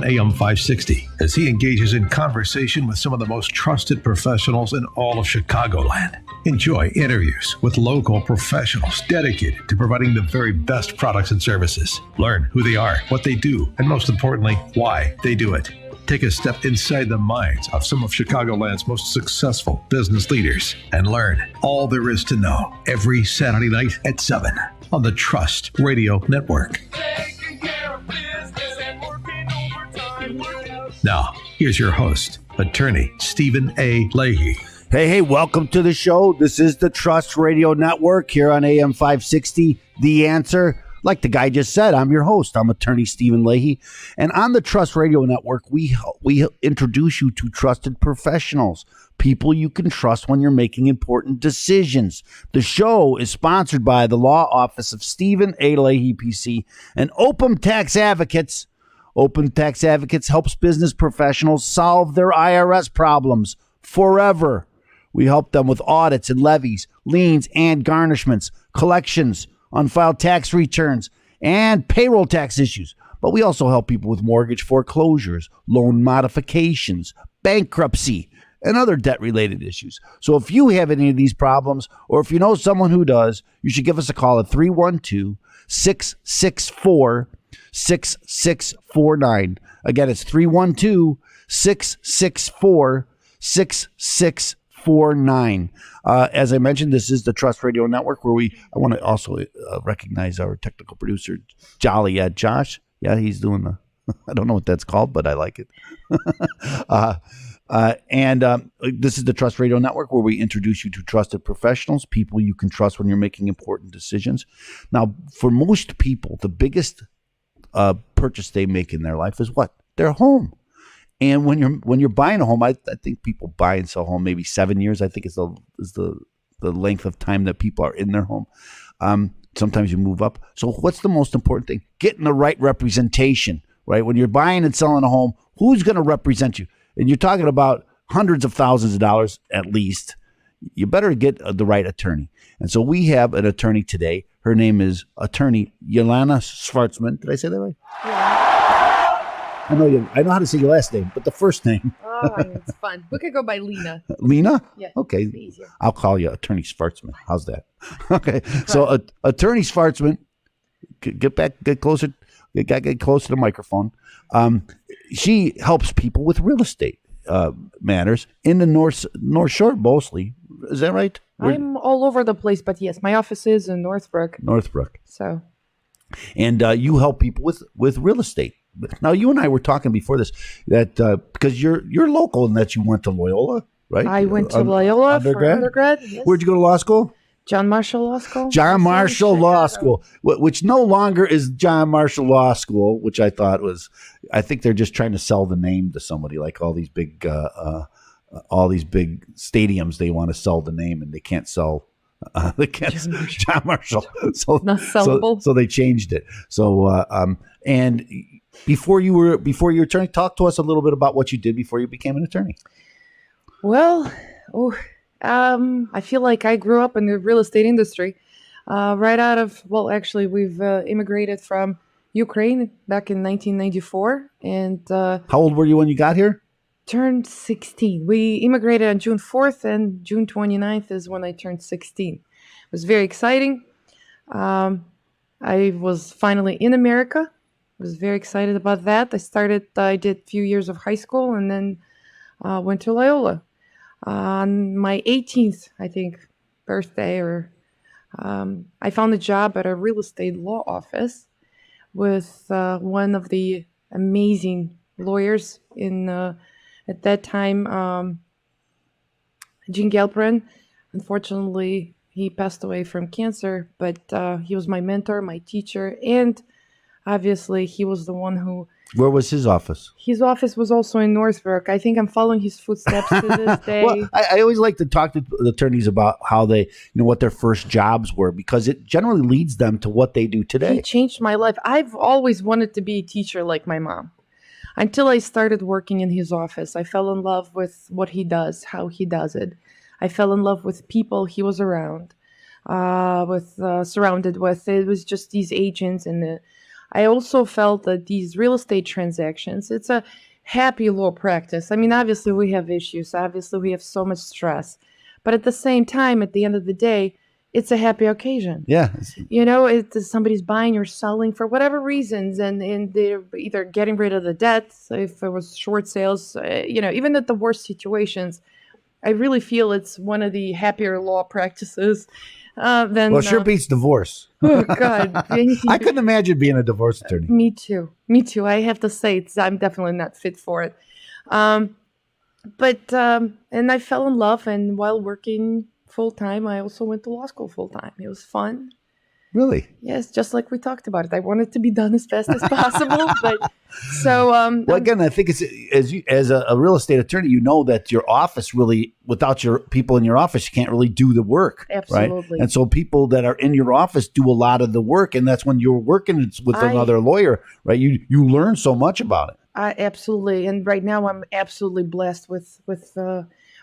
AM 560 as he engages in conversation with some of the most trusted professionals in all of Chicagoland. Enjoy interviews with local professionals dedicated to providing the very best products and services. Learn who they are, what they do, and most importantly, why they do it. Take a step inside the minds of some of Chicagoland's most successful business leaders and learn all there is to know every Saturday night at 7 on the Trust Radio Network. Now, here's your host, attorney Stephen A. Leahy. Hey, welcome to the show. This is the Trust Radio Network here on AM 560, The Answer. Like the guy just said, I'm your host. I'm attorney Stephen Leahy. And on the Trust Radio Network, we introduce you to trusted professionals, people you can trust when you're making important decisions. The show is sponsored by the law office of Stephen A. Leahy, PC, and Open Tax Advocates. Open Tax Advocates helps business professionals solve their IRS problems forever. We help them with audits and levies, liens and garnishments, collections, unfiled tax returns, and payroll tax issues. But we also help people with mortgage foreclosures, loan modifications, bankruptcy, and other debt-related issues. So if you have any of these problems, or if you know someone who does, you should give us a call at 312-664-6649. Again, it's 312-664-6649. As I mentioned, this is the Trust Radio Network, where I want to also recognize our technical producer, Jolly Ed Josh. Yeah, he's doing I don't know what that's called, but I like it. This is the Trust Radio Network, where we introduce you to trusted professionals, people you can trust when you're making important decisions. Now, for most people, the biggest purchase they make in their life is what? Their home. And when you're buying a home, I think people buy and sell home maybe 7 years. I think is the length of time that people are in their home. Sometimes you move up. So what's the most important thing? Getting the right representation, right? When you're buying and selling a home, who's going to represent you? And you're talking about hundreds of thousands of dollars at least. You better get the right attorney. And so we have an attorney today. Her name is attorney Yelena Shvartsman. Did I say that right? Yeah. I know how to say your last name, but the first name. Oh, it's fun. We could go by Lena. Lena? Yeah. Okay. It's easier. I'll call you Attorney Shvartsman. How's that? Okay. So Attorney Shvartsman, get closer to the microphone. She helps people with real estate matters in the North Shore mostly. Is that right? I'm all over the place, but yes, my office is in Northbrook. So. And you help people with real estate. Now, you and I were talking before this that because you're local and that you went to Loyola, right? I went to Loyola for undergrad. Yes. Where'd you go to law school? John Marshall Law School. John Marshall Law School, which no longer is John Marshall Law School, which I thought was, I think they're just trying to sell the name to somebody, like all these big stadiums. They want to sell the name and they can't sell. John Marshall. So not sellable. So they changed it. So and before you were attorney, talk to us a little bit about what you did before you became an attorney. Well, I feel like I grew up in the real estate industry. We've immigrated from Ukraine back in 1994. And how old were you when you got here? Turned 16. We immigrated on June 4th, and June 29th is when I turned 16. It was very exciting. I was finally in America. I was very excited about that. I did a few years of high school and then went to Loyola. On my 18th, I think, birthday, I found a job at a real estate law office with one of the amazing lawyers at that time, Gene Galperin. Unfortunately, he passed away from cancer, but he was my mentor, my teacher, and obviously he was the one who... Where was his office? His office was also in Northbrook. I think I'm following his footsteps to this day. Well, I always like to talk to the attorneys about how they, what their first jobs were, because it generally leads them to what they do today. He changed my life. I've always wanted to be a teacher like my mom. Until I started working in his office, I fell in love with what he does, how he does it. I fell in love with people he was surrounded with. It was just these agents and I also felt that these real estate transactions, it's a happy law practice. I mean, obviously we have issues. Obviously we have so much stress. But at the same time, at the end of the day, it's a happy occasion. Yeah. Somebody's buying or selling for whatever reasons, and they're either getting rid of the debt, if it was short sales, even at the worst situations, I really feel it's one of the happier law practices. Well, it sure beats divorce. Oh, God. I couldn't imagine being a divorce attorney. Me too. I have to say, I'm definitely not fit for it. And I fell in love, and while working full-time, I also went to law school full-time. It was fun. Really? Yes, just like we talked about it. I want it to be done as fast as possible. Well, again, I think it's as a real estate attorney, you know that your office really, without your people in your office, you can't really do the work. Absolutely. Right? And so people that are in your office do a lot of the work, and that's when you're working with another lawyer, right? You learn so much about it. Absolutely. And right now I'm absolutely blessed with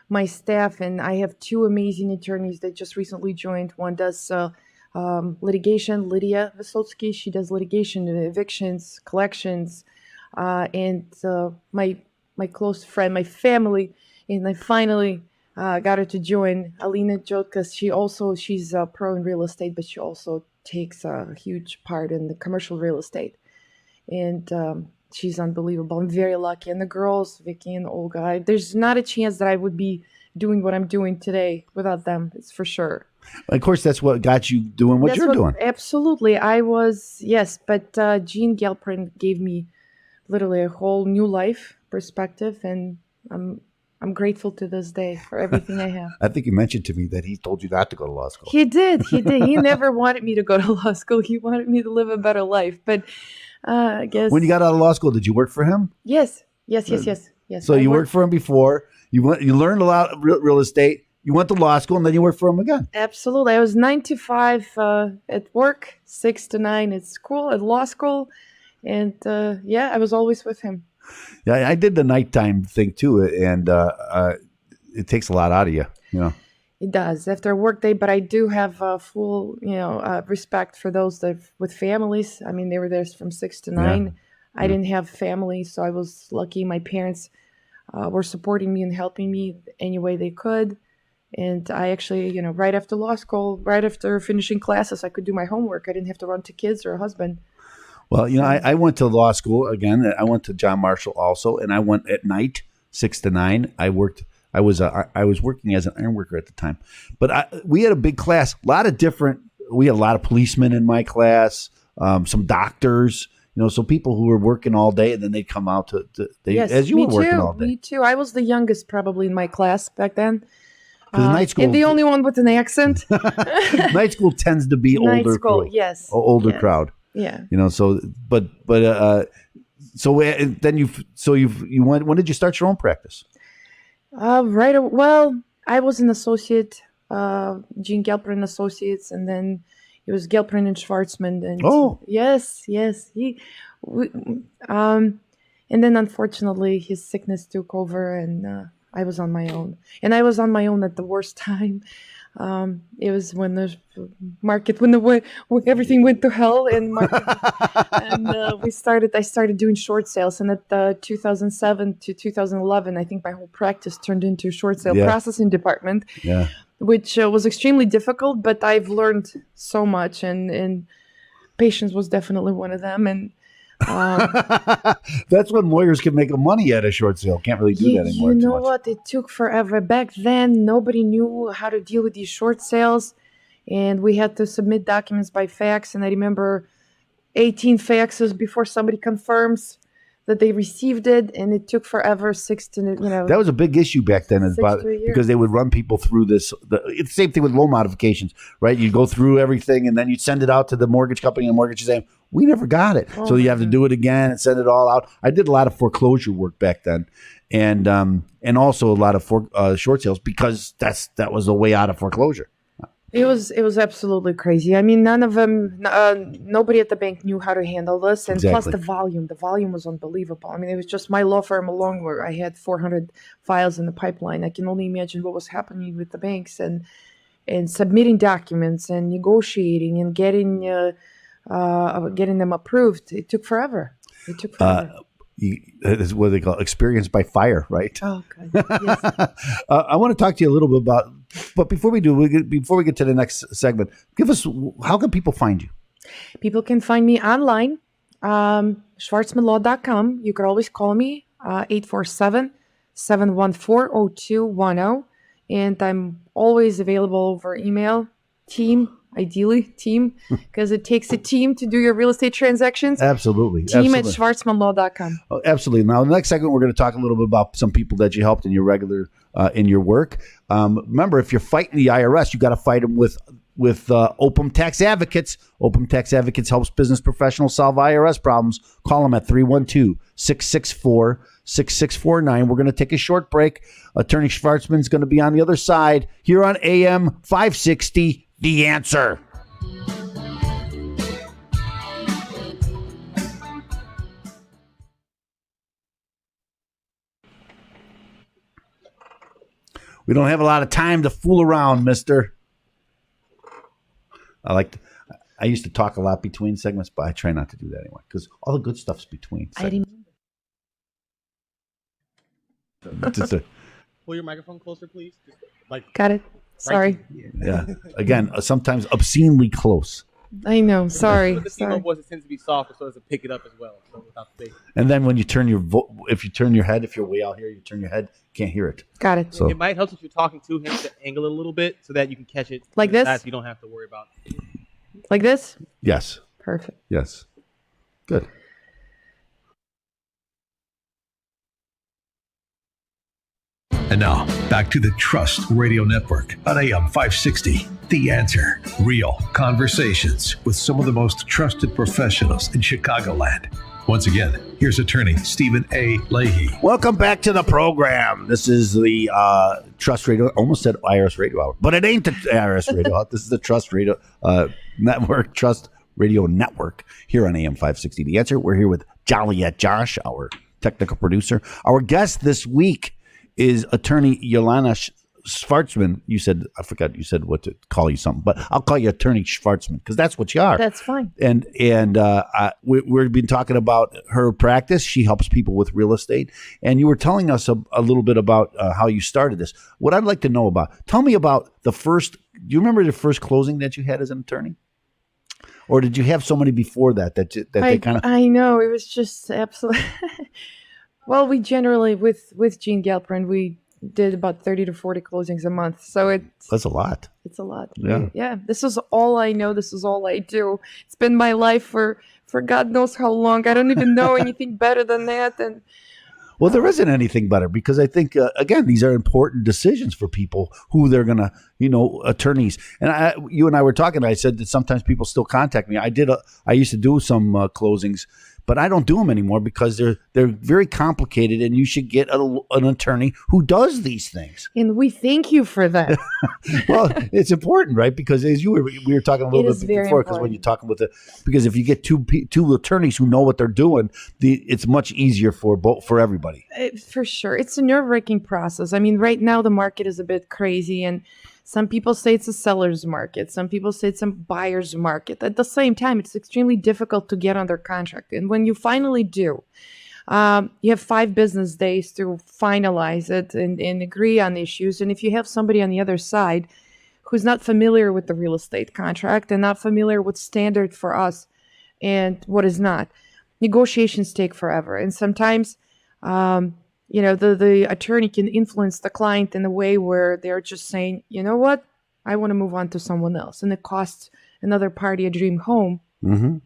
my staff, and I have two amazing attorneys that just recently joined. One does litigation, Lydia Vysotsky. She does litigation, evictions, collections, and my close friend, my family, and I finally got her to join, Alina Jotka. She's a pro in real estate, but she also takes a huge part in the commercial real estate, and she's unbelievable. I'm very lucky. And the girls, Vicky and Olga, there's not a chance that I would be doing what I'm doing today without them. It's for sure. Of course, that's what got you doing what you're doing. Absolutely. I was, yes, but Jean Gelprin gave me literally a whole new life perspective, and I'm grateful to this day for everything I have. I think you mentioned to me that he told you not to go to law school. He did. He never wanted me to go to law school. He wanted me to live a better life. But I guess... When you got out of law school, did you work for him? Yes. So you worked for him before. You learned a lot of real estate. You went to law school, and then you worked for him again. Absolutely. I was 9 to 5 at work, 6 to 9 at school, at law school. And I was always with him. Yeah, I did the nighttime thing too, and it takes a lot out of you, It does after a work day, but I do have full, respect for those that with families. I mean, they were there from 6 to 9. Yeah. I didn't have family, so I was lucky. My parents were supporting me and helping me any way they could. And I actually, right after law school, right after finishing classes, I could do my homework. I didn't have to run to kids or a husband. Well, I went to law school again. I went to John Marshall also, and I went at night, 6 to 9. I was working as an iron worker at the time, but we had a big class. We had a lot of policemen in my class, some doctors, so people who were working all day, and then they'd come out as you were working all day. Me too. I was the youngest probably in my class back then. Night school, and the only one with an accent. Night school tends to be older crowd. Yeah. So then you went. When did you start your own practice? Well, I was an associate, Jean Gelprin Associates, and then it was Gelprin and Shvartsman. And yes, and then unfortunately his sickness took over, and I was on my own. And I was on my own at the worst time. It was when the market, when everything went to hell, and I started doing short sales. And at 2007 to 2011, I think my whole practice turned into a short sale processing department, which was extremely difficult. But I've learned so much, and patience was definitely one of them. And that's when lawyers can make money at a short sale. Can't really do that anymore. You know what? It took forever. Back then, nobody knew how to deal with these short sales, and we had to submit documents by fax. And I remember 18 faxes before somebody confirms that they received it, and it took forever. That was a big issue back then, because they would run people through this. It's the same thing with loan modifications, right? You go through everything, and then you send it out to the mortgage company, and the mortgage is saying, we never got it. So you have to do it again and send it all out. I did a lot of foreclosure work back then, and also a lot of short sales, because that was the way out of foreclosure. It was absolutely crazy. I mean, none of them, nobody at the bank knew how to handle this, and plus the volume was unbelievable. I mean, it was just my law firm alone where I had 400 files in the pipeline. I can only imagine what was happening with the banks and submitting documents and negotiating and getting getting them approved. It took forever. Is what they call experience by fire, right? Oh, God. Yes. I want to talk to you a little bit about, but before we get to the next segment, how can people find you? People can find me online, shvartsmanlaw.com. You could always call me, 847-714-0210. And I'm always available over email, ideally team, because it takes a team to do your real estate transactions. Absolutely. Team at shvartsmanlaw.com. Oh, absolutely. Now, the next segment, we're going to talk a little bit about some people that you helped in your regular, in your work. Remember, if you're fighting the IRS, you got to fight them with Opum Tax Advocates. Opum Tax Advocates helps business professionals solve IRS problems. Call them at 312-664-6649. We're going to take a short break. Attorney Shvartsman is going to be on the other side here on AM 560, The Answer. We don't have a lot of time to fool around, mister. I used to talk a lot between segments, but I try not to do that anymore because all the good stuff's between segments. Pull your microphone closer, please. Got it. Sorry. Yeah. Again, sometimes obscenely close. I know. Sorry. The female voice tends to be softer, so as to pick it up as well. So without the and then when you turn if you turn your head, if you're way out here, you turn your head, can't hear it. Got it. So it might help if you're talking to him to angle it a little bit so that you can catch it like this. You don't have to worry about it. Like this? Yes. Perfect. Yes. Good. And now, back to the Trust Radio Network on AM 560. The Answer. Real conversations with some of the most trusted professionals in Chicagoland. Once again, here's attorney Stephen A. Leahy. Welcome back to the program. This is the Trust Radio. Almost said IRS Radio Hour, but it ain't the IRS Radio Hour. This is the Trust Radio Network, Trust Radio Network here on AM 560. The Answer. We're here with Joliet Josh, our technical producer. Our guest this week is attorney Yelena Shvartsman. You said what to call you something, but I'll call you attorney Shvartsman because that's what you are. That's fine. And we've been talking about her practice. She helps people with real estate. And you were telling us a little bit about how you started this. What I'd like to know tell me about do you remember the first closing that you had as an attorney? Or did you have so many before that they kind of... I know. It was just absolutely... Well, we generally, with Gene Galperin, we did about 30 to 40 closings a month. So that's a lot. It's a lot. Yeah. Yeah. This is all I know. This is all I do. It's been my life for God knows how long. I don't even know anything better than that. And well, there isn't anything better because I think, again, these are important decisions for people who they're going to, attorneys. And you and I were talking, I said that sometimes people still contact me. I used to do some closings, but I don't do them anymore because they're very complicated, and you should get an attorney who does these things. And we thank you for that. Well, it's important, right? Because as we were talking a little bit before, because when you're talking because if you get two attorneys who know what they're doing, it's much easier for everybody. For sure, it's a nerve-wracking process. I mean, right now the market is a bit crazy, and some people say it's a seller's market. Some people say it's a buyer's market. At the same time, it's extremely difficult to get under contract. And when you finally do, you have 5 business days to finalize it and agree on issues. And if you have somebody on the other side who's not familiar with the real estate contract and not familiar with standard for us and what is not, negotiations take forever. And sometimes the attorney can influence the client in a way where they're just saying, you know what, I want to move on to someone else. And it costs another party a dream home. Mm-hmm.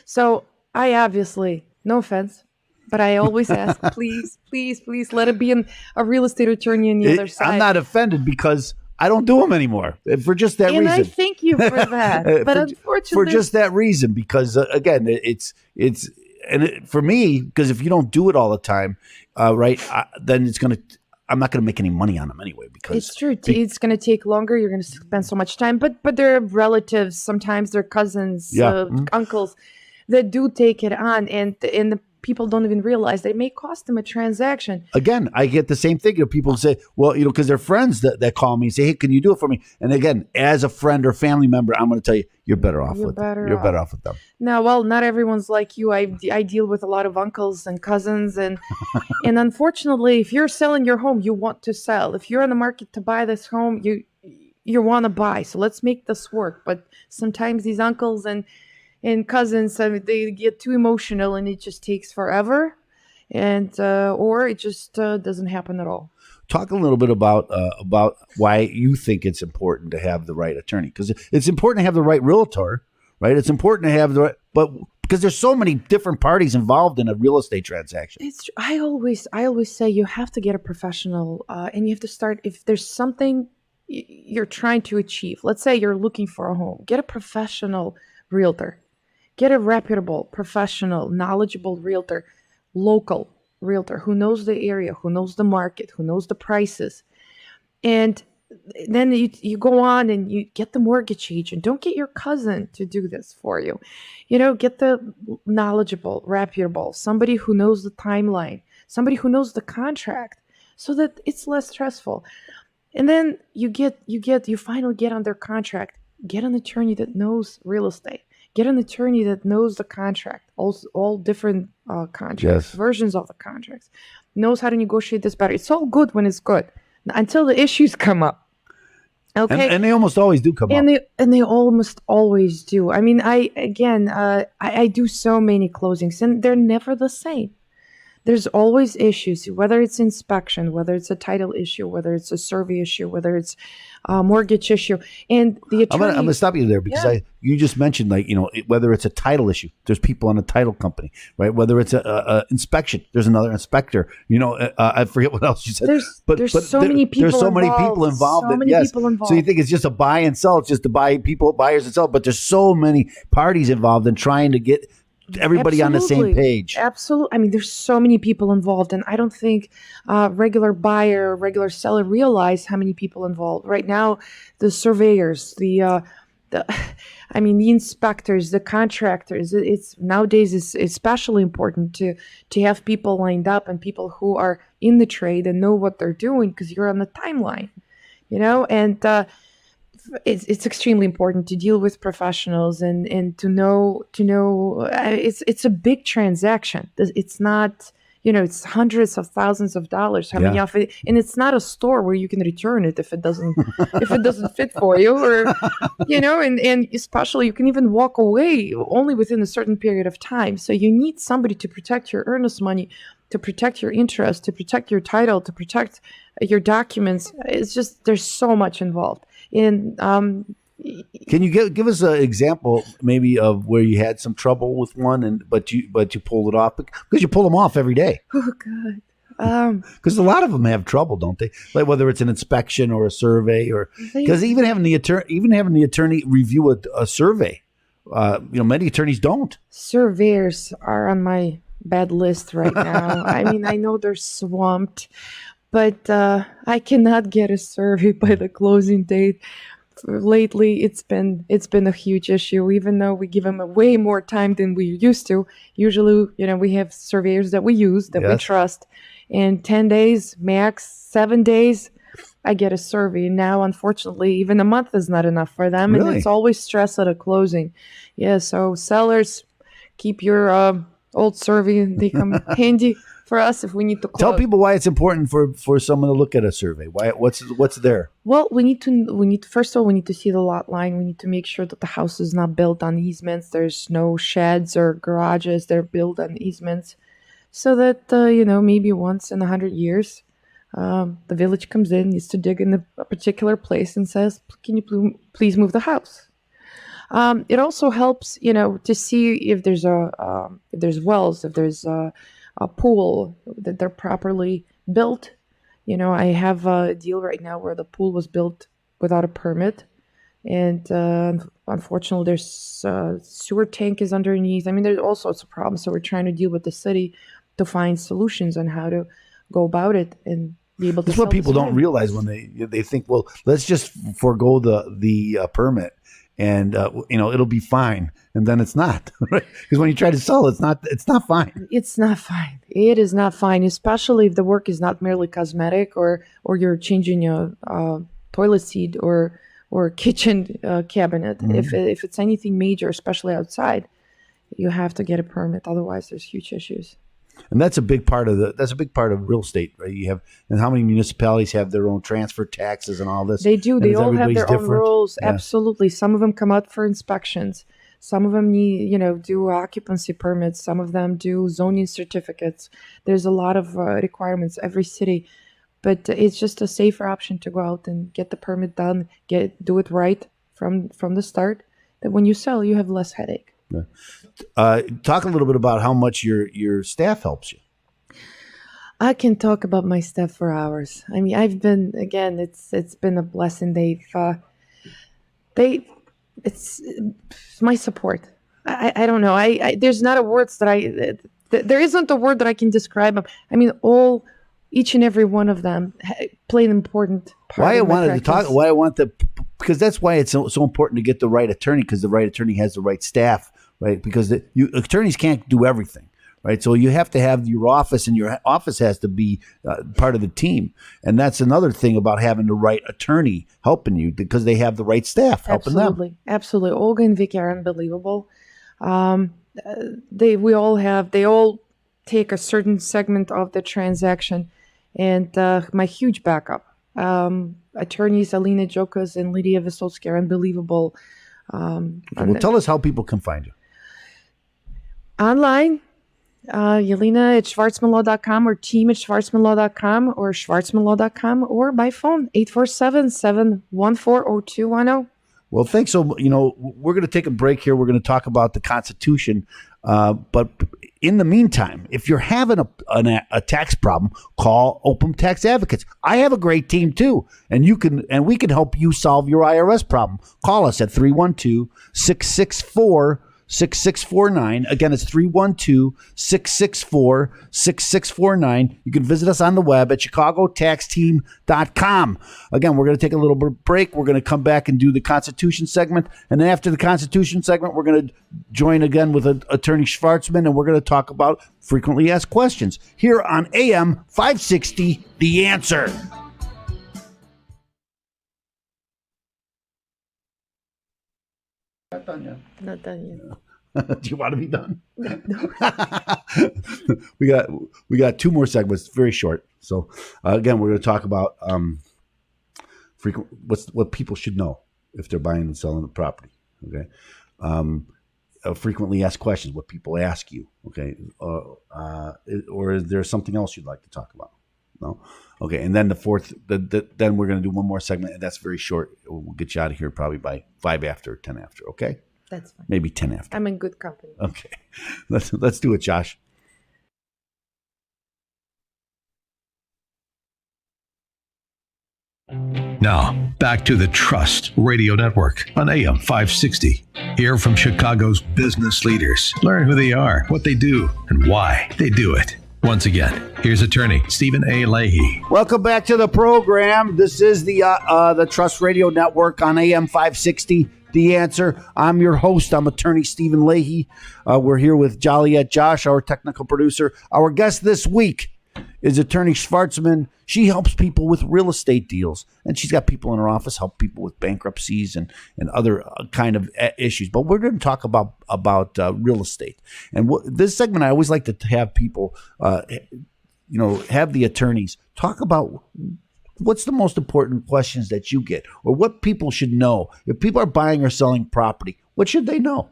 So I obviously, no offense, but I always ask, please, please, please let it be a real estate attorney on the other side. I'm not offended because I don't do them anymore for just that reason. And I thank you for that. But unfortunately, for just that reason, because again, for me, because if you don't do it all the time, then I'm not going to make any money on them anyway. Because it's true. It's going to take longer. You're going to spend so much time. But they're relatives. Sometimes they're cousins, uncles that do take it on. And the people don't even realize that it may cost them a transaction. Again, I get the same thing. People say, well, because they're friends that call me and say, hey, can you do it for me? And again, as a friend or family member, I'm going to tell you, you're better off with them. You're better off with them. No, well, not everyone's like you. I deal with a lot of uncles and cousins. And unfortunately, if you're selling your home, you want to sell. If you're on the market to buy this home, you want to buy. So let's make this work. But sometimes these uncles and cousins, they get too emotional and it just takes forever, and or it just doesn't happen at all. Talk a little bit about why you think it's important to have the right attorney, because it's important to have the right realtor, right? It's important to have but because there's so many different parties involved in a real estate transaction. I always say you have to get a professional, and you have to start if there's something you're trying to achieve. Let's say you're looking for a home, get a professional realtor. Get a reputable, professional, knowledgeable realtor, local realtor who knows the area, who knows the market, who knows the prices. And then you go on and you get the mortgage agent. Don't get your cousin to do this for you. Get the knowledgeable, reputable, somebody who knows the timeline, somebody who knows the contract so that it's less stressful. And then you finally get on their contract. Get an attorney that knows real estate. Get an attorney that knows the contract, all different contracts, yes, versions of the contracts, knows how to negotiate this better. It's all good when it's good, until the issues come up. Okay, and they almost always do come up. And they almost always do. I mean, I do so many closings, and they're never the same. There's always issues, whether it's inspection, whether it's a title issue, whether it's a survey issue, whether it's a mortgage issue. And the attorney... I'm going to stop you there because you just mentioned, whether it's a title issue, there's people on a title company, right? Whether it's a inspection, there's another inspector. I forget what else you said. There's so many people involved. There's so many people involved. So many people involved. So you think it's just a buy and sell. It's just to buy buyers and sell. But there's so many parties involved in trying to get everybody on the same page. Absolutely. I mean, there's so many people involved, and I don't think regular buyer, regular seller realize how many people involved. Right now, the surveyors, the inspectors, the contractors. It's nowadays is especially important to have people lined up and people who are in the trade and know what they're doing because you're on the timeline, and. It's extremely important to deal with professionals and to know it's a big transaction. It's not, it's hundreds of thousands of dollars. How many of it? And it's not a store where you can return it if it doesn't fit for you, or and especially you can even walk away only within a certain period of time. So you need somebody to protect your earnest money, to protect your interest, to protect your title, to protect your documents. It's just there's so much involved. And can you give us an example maybe of where you had some trouble with one but you pulled it off, because you pull them off every day? Oh God. Because a lot of them have trouble, don't they? Like whether it's an inspection or a survey, or because even having the attorney review a survey, many attorneys don't. Surveyors are on my bad list right now. I mean, I know they're swamped. But I cannot get a survey by the closing date. Lately, it's been a huge issue. Even though we give them way more time than we used to. Usually, we have surveyors that we use that we trust. In 10 days, max 7 days, I get a survey. Now, unfortunately, even a month is not enough for them, really? And it's always stress at a closing. Yeah, so sellers, keep your old survey. They come handy for us if we need to close. Tell people why it's important for someone to look at a survey. Why? What's there? Well, we need to first of all, we need to see the lot line. We need to make sure that the house is not built on easements. There's no sheds or garages. They're built on easements, so that maybe once in 100 years, the village comes in, needs to dig in a particular place, and says, "Can you please move the house?" It also helps, to see if there's wells, if there's a pool, that they're properly built. I have a deal right now where the pool was built without a permit, and unfortunately, there's sewer tank is underneath. I mean, there's all sorts of problems. So we're trying to deal with the city to find solutions on how to go about it and be able to. That's what people don't realize when they think, well, let's just forego the permit and it'll be fine, and then it's not, right? Because when you try to sell, it's not fine. It's not fine. It is not fine, especially if the work is not merely cosmetic, or you're changing your toilet seat or kitchen cabinet. If it's anything major, especially outside, you have to get a permit. Otherwise, there's huge issues. And that's a big part of real estate, right? You have, and how many municipalities have their own transfer taxes and all this? They do. And They all have their own different? rules. Yeah. Absolutely. Some of them come out for inspections. Some of them need, do occupancy permits. Some of them do zoning certificates. There's a lot of requirements, every city. But it's just a safer option to go out and get the permit done, do it right from the start. That when you sell, you have less headache. Yeah. Talk a little bit about how much your staff helps you. I can talk about my staff for hours. I mean, it's been a blessing. It's my support. I don't know. There's not a words that there isn't a word that I can describe them. I mean, each and every one of them play an important part. Because that's why it's so important to get the right attorney, because the right attorney has the right staff, right? Because attorneys can't do everything, right? So you have to have your office, and your office has to be part of the team. And that's another thing about having the right attorney helping you, because they have the right staff helping them. Absolutely. Olga and Vicky are unbelievable. They all take a certain segment of the transaction, and my huge backup. Attorneys Yelena Jokas and Lydia Vysotski are unbelievable. Tell us how people can find you. Online, Yelena at Shvartsmanlaw.com, or team at Shvartsmanlaw.com, or Shvartsmanlaw.com, or by phone, 847-714-0210. Well, thanks. So, we're going to take a break here. We're going to talk about the Constitution. But in the meantime, if you're having a tax problem, call Open Tax Advocates. I have a great team too, and we can help you solve your IRS problem. Call us at 312-664-6649. Again, it's 312-664-6649. You can visit us on the web at chicagotaxteam.com. Again, we're going to take a little bit of break. We're going to come back and do the Constitution segment. And then after the Constitution segment, we're going to join again with Attorney Shvartsman, and we're going to talk about frequently asked questions here on AM 560, The Answer. Not done yet. Do you want to be done? No. we got two more segments, very short. So again, we're going to talk about what people should know if they're buying and selling a property. Okay, frequently asked questions, what people ask you. Okay, or is there something else you'd like to talk about? No. Okay, and then then we're going to do one more segment, and that's very short. We'll get you out of here probably by 5 after, 10 after. Okay. That's fine. Maybe 10 after. I'm in good company. Okay. Let's do it, Josh. Now, back to the Trust Radio Network on AM 560. Hear from Chicago's business leaders. Learn who they are, what they do, and why they do it. Once again, here's attorney Stephen A. Leahy. Welcome back to the program. This is the Trust Radio Network on AM 560. The Answer. I'm your host. I'm attorney Stephen Leahy. We're here with Joliet Josh, our technical producer. Our guest this week is attorney Shvartsman. She helps people with real estate deals, and she's got people in her office help people with bankruptcies and other kind of issues. But we're going to talk about real estate. And this segment, I always like to have people, have the attorneys talk about what's the most important questions that you get, or what people should know. If people are buying or selling property, what should they know?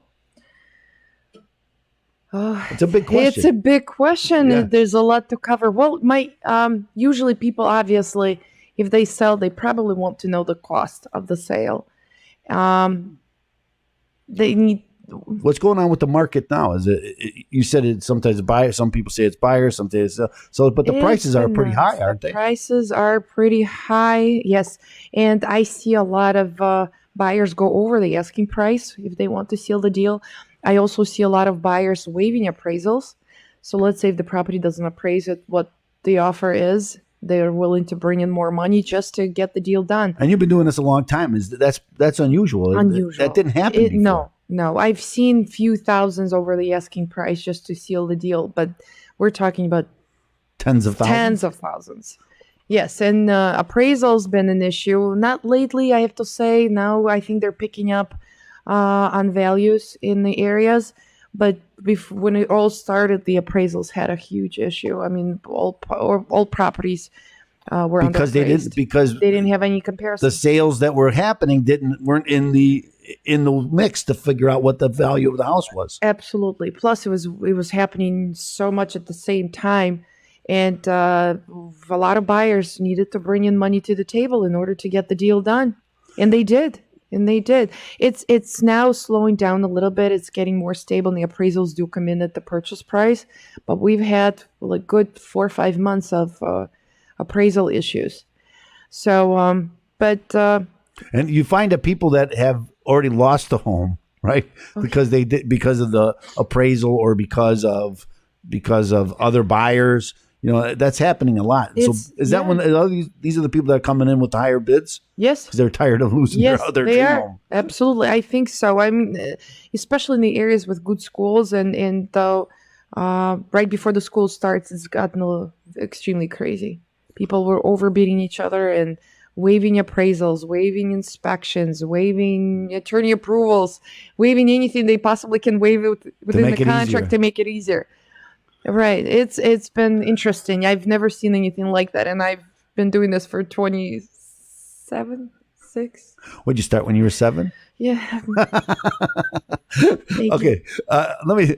It's a big question. It's a big question. Yeah. There's a lot to cover. Well, usually people, obviously, if they sell, they probably want to know the cost of the sale. They need. What's going on with the market now? Is it? You said it. Sometimes buyers. Some people say it's buyers. Some say it's so. But the prices are pretty high, aren't they? Prices are pretty high. Yes, and I see a lot of buyers go over the asking price if they want to seal the deal. I also see a lot of buyers waiving appraisals. So let's say if the property doesn't appraise at what the offer is, They're willing to bring in more money just to get the deal done. And you've been doing this a long time. That's unusual. Unusual. That didn't happen before. No. I've seen few thousands over the asking price just to seal the deal, but we're talking about Tens of thousands. Yes, and appraisal's been an issue. Not lately, I have to say. Now I think they're picking up on values in the areas. But when it all started, the appraisals had a huge issue. I mean, all properties were because underappraised. They didn't have any comparison. The sales that were happening weren't in the mix to figure out what the value of the house was. Absolutely. Plus, it was happening so much at the same time. And a lot of buyers needed to bring in money to the table in order to get the deal done. And they did. It's now slowing down a little bit. It's getting more stable, and the appraisals do come in at the purchase price. But we've had a good 4 or 5 months of appraisal issues. So, and you find that people that have already lost the home, right? Okay. Because of the appraisal or because of other buyers. That's happening a lot. So is that when these are the people that are coming in with the higher bids? Yes. Because they're tired of losing their dream home. Absolutely. I think so. I mean, especially in the areas with good schools and though right before the school starts, it's gotten extremely crazy. People were overbidding each other and waiving appraisals, waiving inspections, waiving attorney approvals, waiving anything they possibly can waive within the contract to make it easier. Right. It's been interesting. I've never seen anything like that, and I've been doing this for 27, 6. What'd you start when you were 7? Yeah. Okay. Let me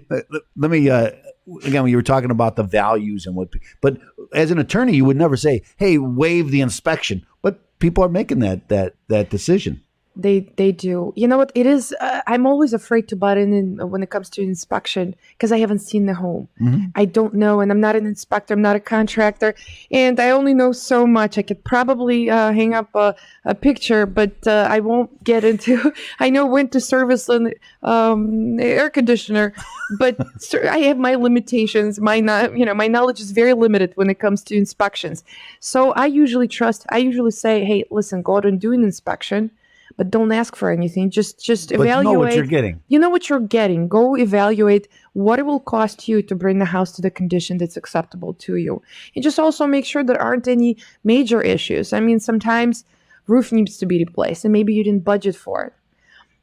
again, when you were talking about the values and but as an attorney, you would never say, "Hey, waive the inspection." But people are making that decision. They do. You know what? It is. I'm always afraid to butt in when it comes to inspection because I haven't seen the home. Mm-hmm. I don't know, and I'm not an inspector. I'm not a contractor, and I only know so much. I could probably hang up a picture, but I won't get into. I know when to service an air conditioner, but I have my limitations. My knowledge is very limited when it comes to inspections. So I usually say, hey, listen, go out and do an inspection. But don't ask for anything. Just evaluate. But know what you're getting. You know what you're getting. Go evaluate what it will cost you to bring the house to the condition that's acceptable to you. And just also make sure there aren't any major issues. I mean, sometimes roof needs to be replaced and maybe you didn't budget for it.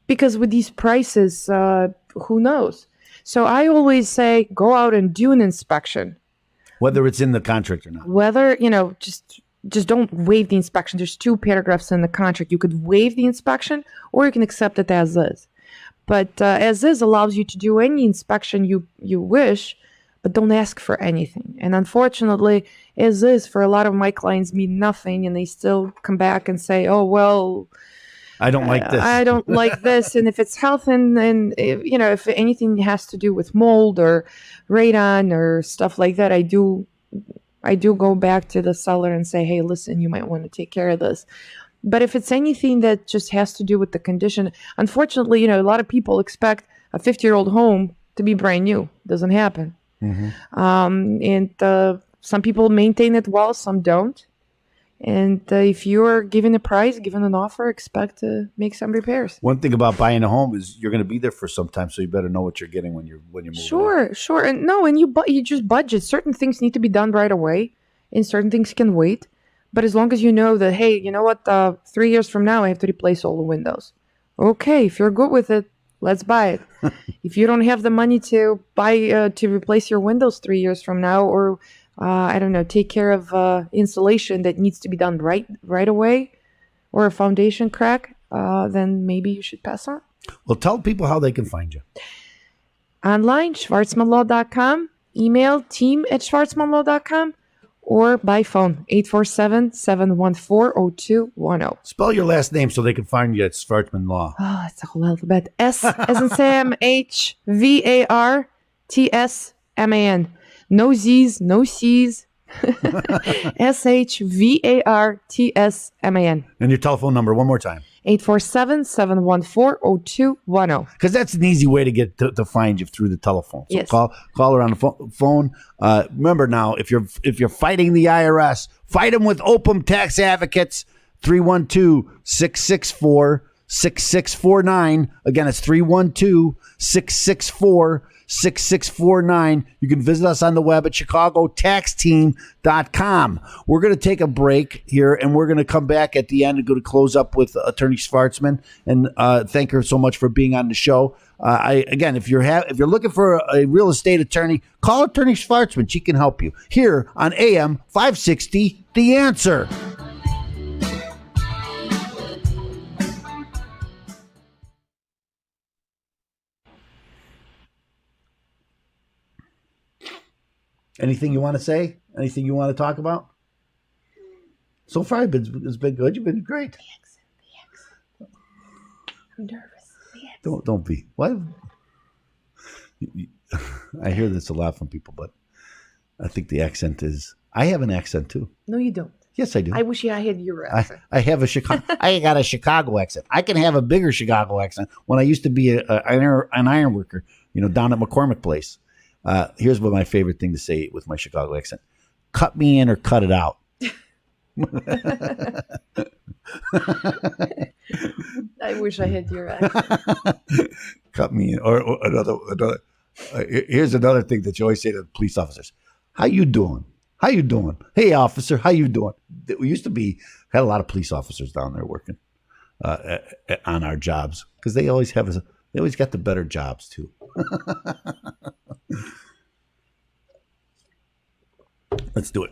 Because with these prices, who knows? So I always say, go out and do an inspection. Whether it's in the contract or not. Whether, just don't waive the inspection. There's 2 paragraphs in the contract. You could waive the inspection or you can accept it as is. But as is allows you to do any inspection you wish, but don't ask for anything. And unfortunately, as is for a lot of my clients mean nothing, and they still come back and say, oh, well, I don't like this. I don't like this. And if it's health and if anything has to do with mold or radon or stuff like that, I do go back to the seller and say, hey, listen, you might want to take care of this. But if it's anything that just has to do with the condition, unfortunately, a lot of people expect a 50-year-old home to be brand new. Doesn't happen. Mm-hmm. And some people maintain it well, some don't. And if you're given a price, given an offer, expect to make some repairs. One thing about buying a home is you're going to be there for some time, so you better know what you're getting when you're moving. Sure. And you just budget. Certain things need to be done right away, and certain things can wait. But as long as you know that, hey, you know what? 3 years from now, I have to replace all the windows. Okay, if you're good with it, let's buy it. If you don't have the money to buy to replace your windows 3 years from now, or take care of insulation that needs to be done right away, or a foundation crack, then maybe you should pass on. Well, tell people how they can find you. Online, shvartsmanlaw.com, email team@shvartsmanlaw.com, or by phone, 847-714-0210. Spell your last name so they can find you at Shvartsman Law. Oh, it's a whole alphabet. S as in Sam, H, V-A-R-T-S-M-A-N. No Z's, no C's. Shvartsman. And your telephone number one more time. 847-714-0210. Because that's an easy way to get to find you through the telephone. So Yes. call her on the phone. Remember now, if you're fighting the IRS, fight them with Opum Tax Advocates. 312-664-6649. Again, it's 312-664-6649. You can visit us on the web at chicagotaxteam.com. We're going to take a break here, and we're going to come back at the end and go to close up with Attorney Shvartsman, and thank her so much for being on the show. If you're looking for a real estate attorney, call Attorney Shvartsman. She can help you. Here on AM 560, The Answer. Anything you want to say? Anything you want to talk about? So far, it's been good. You've been great. The accent. I'm nervous. Don't be. What? I hear this a lot from people, but I think the accent is. I have an accent too. No, you don't. Yes, I do. I wish I had your accent. I have a Chicago. I got a Chicago accent. I can have a bigger Chicago accent. When I used to be an iron worker, down at McCormick Place. Here's what my favorite thing to say with my Chicago accent: "Cut me in or cut it out." I wish I had your accent. Cut me in, or another. Here's another thing that you always say to police officers: "How you doing? How you doing? Hey, officer, how you doing?" We used to had a lot of police officers down there working on our jobs because they always got the better jobs too. Let's do it.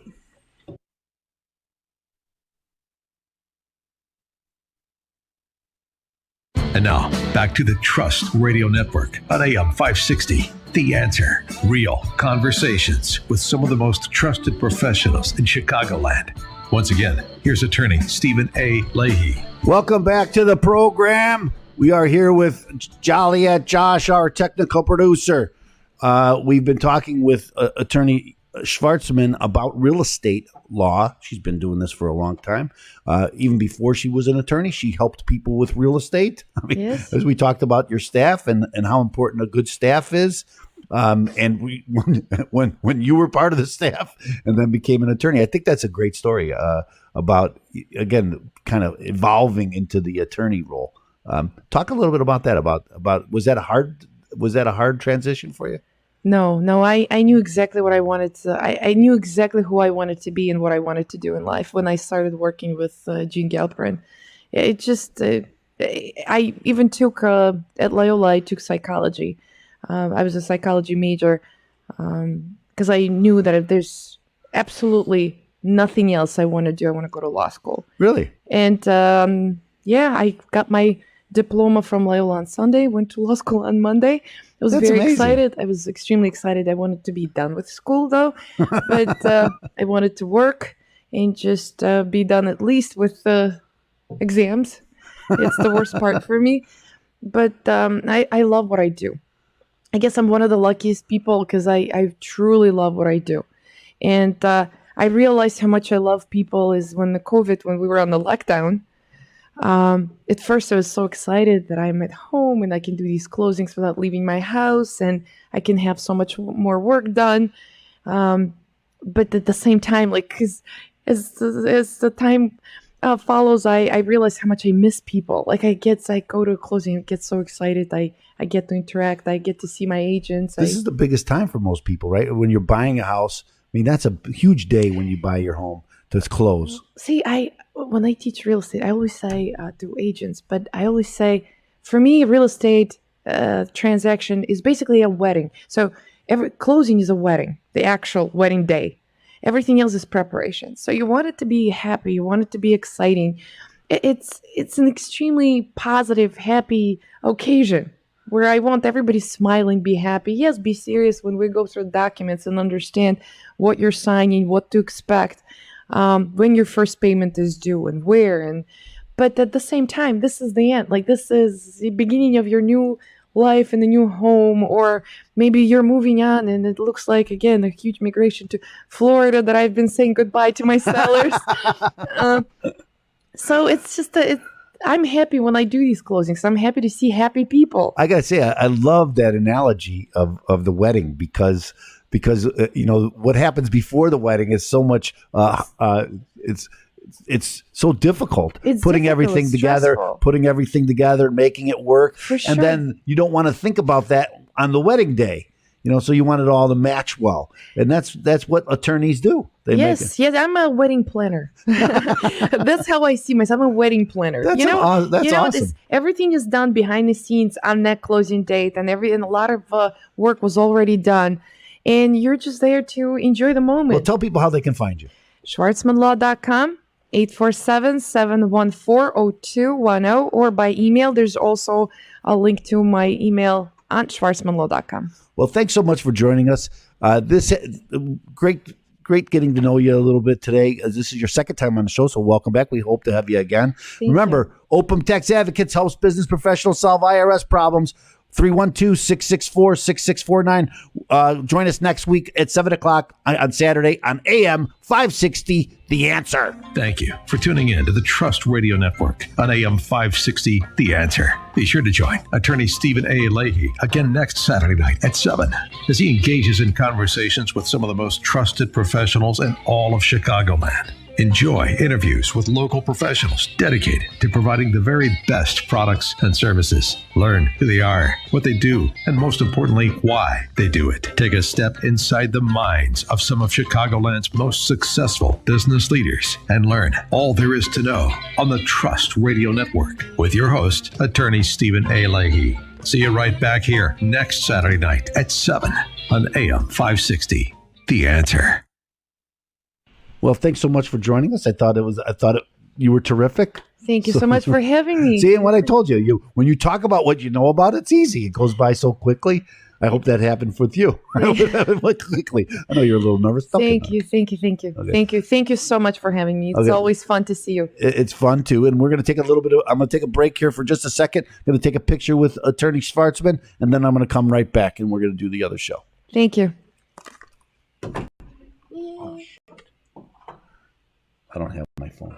And now, back to the Trust Radio Network on AM 560. The Answer. Real conversations with some of the most trusted professionals in Chicagoland. Once again, here's attorney Stephen A. Leahy. Welcome back to the program. We are here with Joliet Josh, our technical producer. We've been talking with attorney Shvartsman about real estate law. She's been doing this for a long time. Even before she was an attorney, she helped people with real estate. Yes. As we talked about your staff and how important a good staff is. And when you were part of the staff and then became an attorney, I think that's a great story about, again, kind of evolving into the attorney role. Talk a little bit about that. About was that a hard transition for you? No, I knew exactly what I wanted to. I knew exactly who I wanted to be and what I wanted to do in life when I started working with Jean Galperin. It just, I even took, at Loyola, I took psychology. I was a psychology major because I knew that if there's absolutely nothing else I want to do, I want to go to law school. Really? And I got my diploma from Loyola on Sunday, went to law school on Monday. I was very excited. I was extremely excited. I wanted to be done with school, though. But I wanted to work and just be done at least with the exams. It's the worst part for me. But I love what I do. I guess I'm one of the luckiest people because I truly love what I do. And I realized how much I love people is when we were on the lockdown. At first I was so excited that I'm at home and I can do these closings without leaving my house and I can have so much more work done. But at the same time, cause as the time follows, I realize how much I miss people. I go to a closing, I get so excited. I get to interact. I get to see my agents. This is the biggest time for most people, right? When you're buying a house, I mean, that's a huge day when you buy your home to close. See, when I teach real estate, I always say to agents, but I always say, for me, real estate transaction is basically a wedding. So every closing is a wedding, the actual wedding day. Everything else is preparation. So you want it to be happy. You want it to be exciting. It's an extremely positive, happy occasion where I want everybody smiling, be happy. Yes, be serious when we go through documents and understand what you're signing, what to expect. When your first payment is due and where, but at the same time, this is the end. This is the beginning of your new life in a new home, or maybe you're moving on and it looks like, again, a huge migration to Florida that I've been saying goodbye to my sellers. So it's just I'm happy when I do these closings. I'm happy to see happy people. I gotta say, I love that analogy of the wedding because what happens before the wedding is so much. It's so difficult It's putting difficult, everything it's together, stressful. making it work, For sure. and then you don't want to think about that on the wedding day. So you want it all to match well, and that's what attorneys do. They make it. Yes, I'm a wedding planner. That's how I see myself. I'm a wedding planner. That's awesome. Everything is done behind the scenes on that closing date, and a lot of work was already done, and you're just there to enjoy the moment. Well, tell people how they can find you. Shvartsmanlaw.com, 847-714-0210, or by email. There's also a link to my email on shvartsmanlaw.com. Well, thanks so much for joining us. This great getting to know you a little bit today. This is your second time on the show, so welcome back. We hope to have you again. Remember, Open Tax Advocates helps business professionals solve IRS problems. 312-664-6649. Join us next week at 7 o'clock on Saturday on AM 560, The Answer. Thank you for tuning in to the Trust Radio Network on AM 560, The Answer. Be sure to join attorney Stephen A. Leahy again next Saturday night at 7 as he engages in conversations with some of the most trusted professionals in all of Chicagoland. Enjoy interviews with local professionals dedicated to providing the very best products and services. Learn who they are, what they do, and most importantly, why they do it. Take a step inside the minds of some of Chicagoland's most successful business leaders and learn all there is to know on the Trust Radio Network with your host, attorney Stephen A. Leahy. See you right back here next Saturday night at 7 on AM 560. The Answer. Well, thanks so much for joining us. I thought you were terrific. Thank you so much for having me. See, and what I told you, when you talk about what you know about, it's easy. It goes by so quickly. I hope that happened with you. I hope it happened quickly. I know you're a little nervous. Thank you. Okay. Thank you so much for having me. It's always fun to see you. It's fun too. And we're going to take I'm going to take a break here for just a second. I'm going to take a picture with attorney Shvartsman, and then I'm going to come right back and we're going to do the other show. Thank you. I don't have my phone.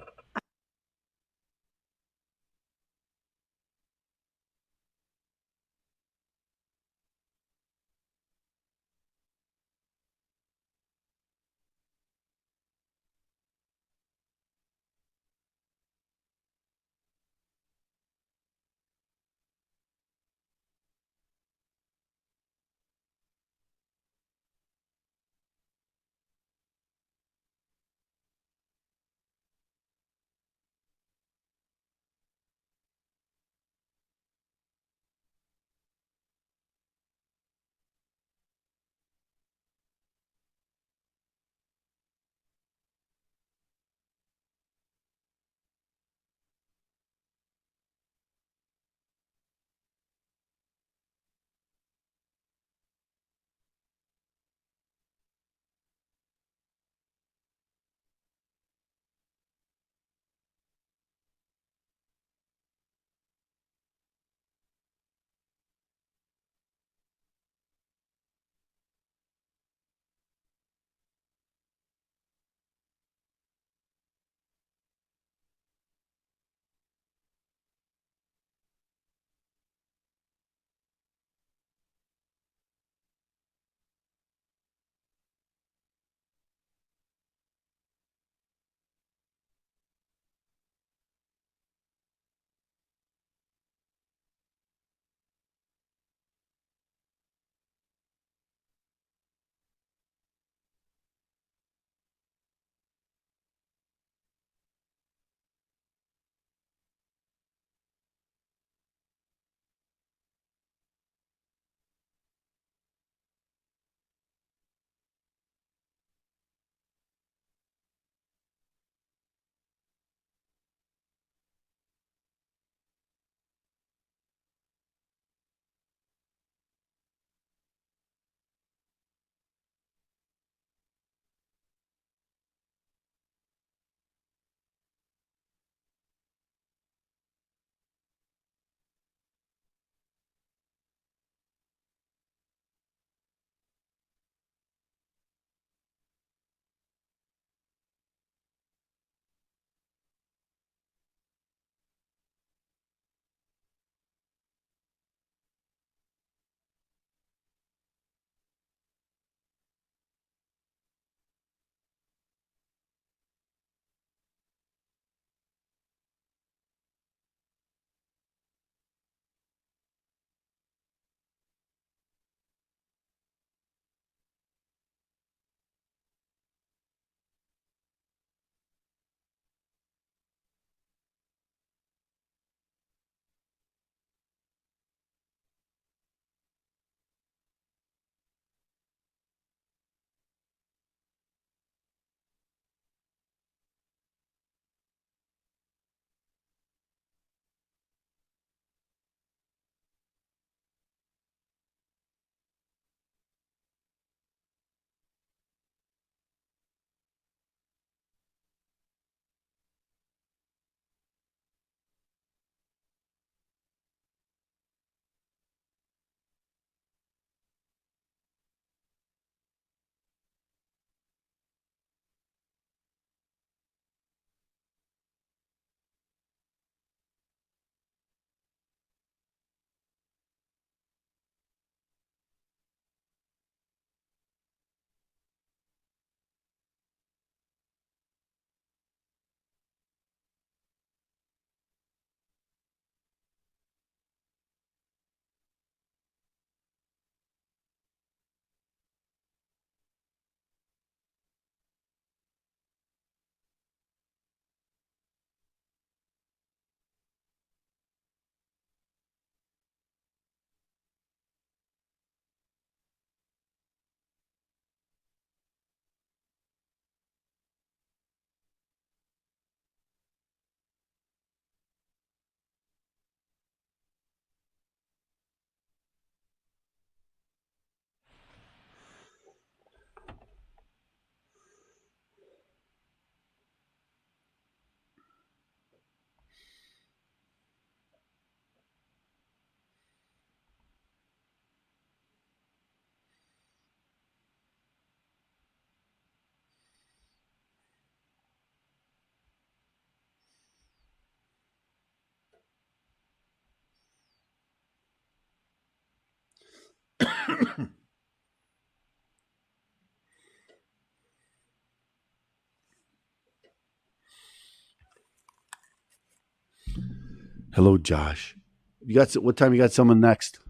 Hello, Josh. You got what time? You got someone next?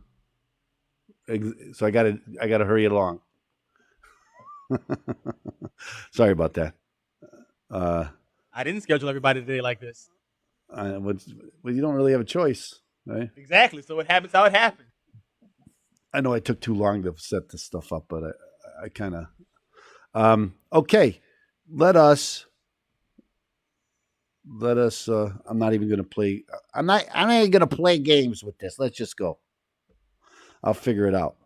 So I gotta hurry it along. Sorry about that. I didn't schedule everybody today like this. Well, you don't really have a choice, right? Exactly. So it happens how it happened. I know I took too long to set this stuff up, but I kind of. Okay, let us. I'm not even going to play. I'm not even going to play games with this. Let's just go. I'll figure it out.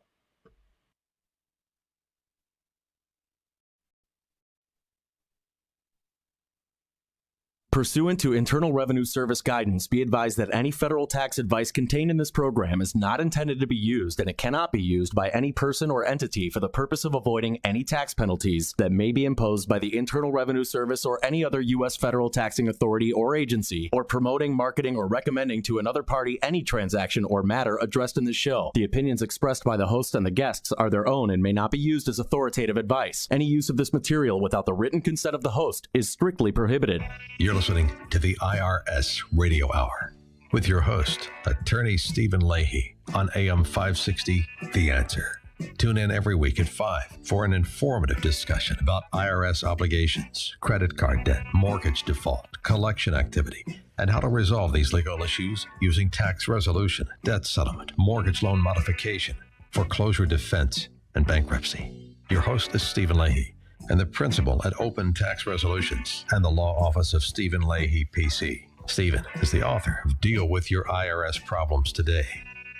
Pursuant to Internal Revenue Service guidance, be advised that any federal tax advice contained in this program is not intended to be used, and it cannot be used by any person or entity for the purpose of avoiding any tax penalties that may be imposed by the Internal Revenue Service or any other U.S. federal taxing authority or agency, or promoting, marketing, or recommending to another party any transaction or matter addressed in this show. The opinions expressed by the host and the guests are their own and may not be used as authoritative advice. Any use of this material without the written consent of the host is strictly prohibited. You're listening to the IRS Radio Hour with your host, Attorney Stephen Leahy, on AM 560, The Answer. Tune in every week at 5 for an informative discussion about IRS obligations, credit card debt, mortgage default, collection activity, and how to resolve these legal issues using tax resolution, debt settlement, mortgage loan modification, foreclosure defense, and bankruptcy. Your host is Stephen Leahy, and the principal at Open Tax Resolutions and the law office of Stephen Leahy, PC. Stephen is the author of Deal with Your IRS Problems Today.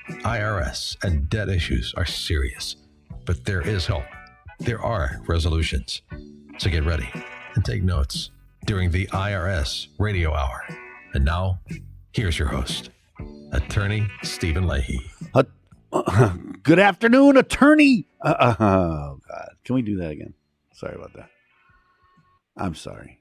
IRS and debt issues are serious, but there is help. There are resolutions. So get ready and take notes during the IRS Radio Hour. And now, here's your host, Attorney Stephen Leahy. Good afternoon, Attorney. Oh, God. Can we do that again? Sorry about that. I'm sorry.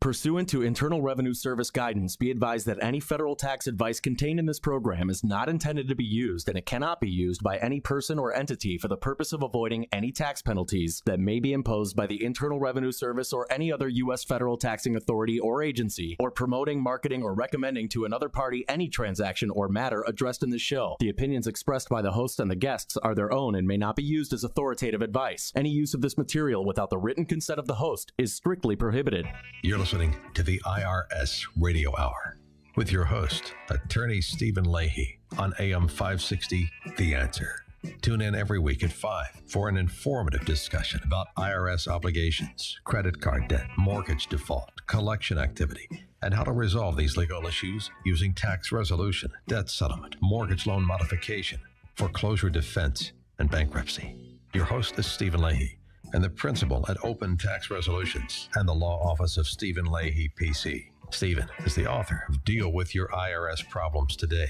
Pursuant to Internal Revenue Service guidance, be advised that any federal tax advice contained in this program is not intended to be used, and it cannot be used by any person or entity for the purpose of avoiding any tax penalties that may be imposed by the Internal Revenue Service or any other U.S. federal taxing authority or agency, or promoting, marketing, or recommending to another party any transaction or matter addressed in this show. The opinions expressed by the host and the guests are their own and may not be used as authoritative advice. Any use of this material without the written consent of the host is strictly prohibited. You're listening to the IRS Radio Hour with your host, Attorney Stephen Leahy, on AM 560, The Answer. Tune in every week at 5 for an informative discussion about IRS obligations, credit card debt, mortgage default, collection activity, and how to resolve these legal issues using tax resolution, debt settlement, mortgage loan modification, foreclosure defense, and bankruptcy. Your host is Stephen Leahy, and the principal at Open Tax Resolutions and the law office of Stephen Leahy, PC. Stephen is the author of Deal with Your IRS Problems Today.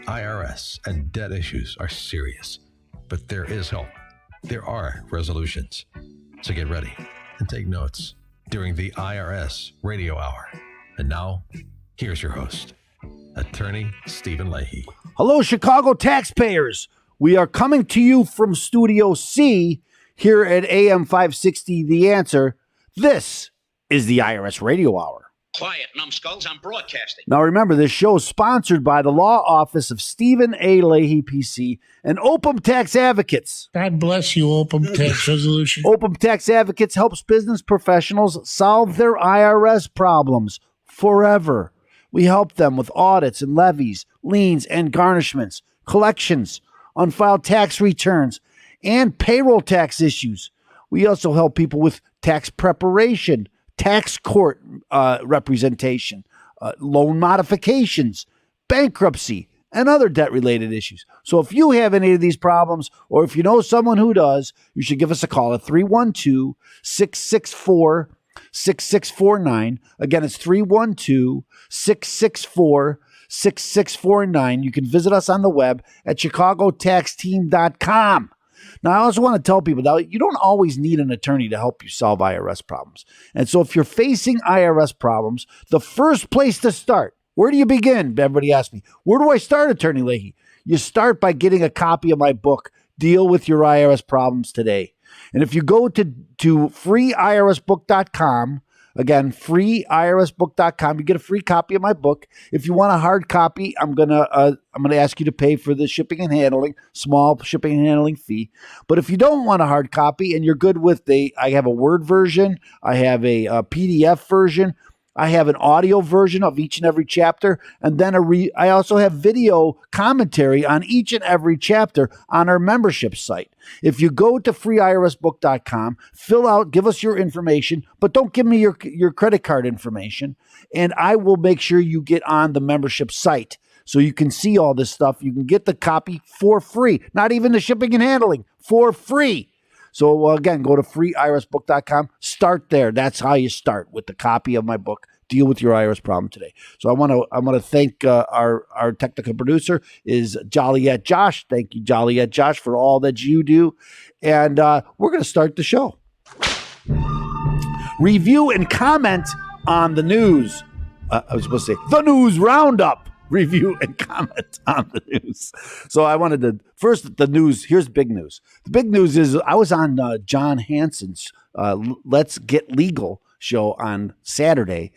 IRS and debt issues are serious, but there is help. There are resolutions. So get ready and take notes during the IRS Radio Hour. And now, here's your host, Attorney Stephen Leahy. Hello, Chicago taxpayers. We are coming to you from Studio C here at AM 560, The Answer. This is the IRS Radio Hour. Quiet, numbskulls, I'm broadcasting. Now remember, this show is sponsored by the law office of Stephen A. Leahy, PC, and Opum Tax Advocates. God bless you, Opum Tax Resolution. Opum Tax Advocates helps business professionals solve their IRS problems forever. We help them with audits and levies, liens and garnishments, collections, unfiled tax returns, and payroll tax issues. We also help people with tax preparation, tax court representation, loan modifications, bankruptcy, and other debt-related issues. So if you have any of these problems, or if you know someone who does, you should give us a call at 312-664-6649. Again, it's 312-664-6649. 6649. You can visit us on the web at chicagotaxteam.com. Now, I also want to tell people that you don't always need an attorney to help you solve IRS problems. And so if you're facing IRS problems, the first place to start, where do you begin? Everybody asks me, where do I start, Attorney Leahy? You start by getting a copy of my book, Deal with Your IRS Problems Today. And if you go to freeirsbook.com, again, freeirsbook.com, you get a free copy of my book. If you want a hard copy, I'm gonna ask you to pay for the shipping and handling, small shipping and handling fee. But if you don't want a hard copy and you're good with I have a Word version, I have a PDF version, I have an audio version of each and every chapter, and then I also have video commentary on each and every chapter on our membership site. If you go to freeirsbook.com, fill out, give us your information, but don't give me your credit card information, and I will make sure you get on the membership site so you can see all this stuff. You can get the copy for free, not even the shipping and handling, for free. So again, go to freeirsbook.com. Start there. That's how you start, with the copy of my book, Deal with Your IRS Problem Today. So I want to thank our technical producer is Joliet Josh. Thank you, Joliet Josh, for all that you do. And we're going to start the show. Review and comment on the news. I was supposed to say the news roundup. Review and comment on the news. So I wanted to first the news. Here's big news. The big news is I was on John Hansen's Let's Get Legal show on Saturday,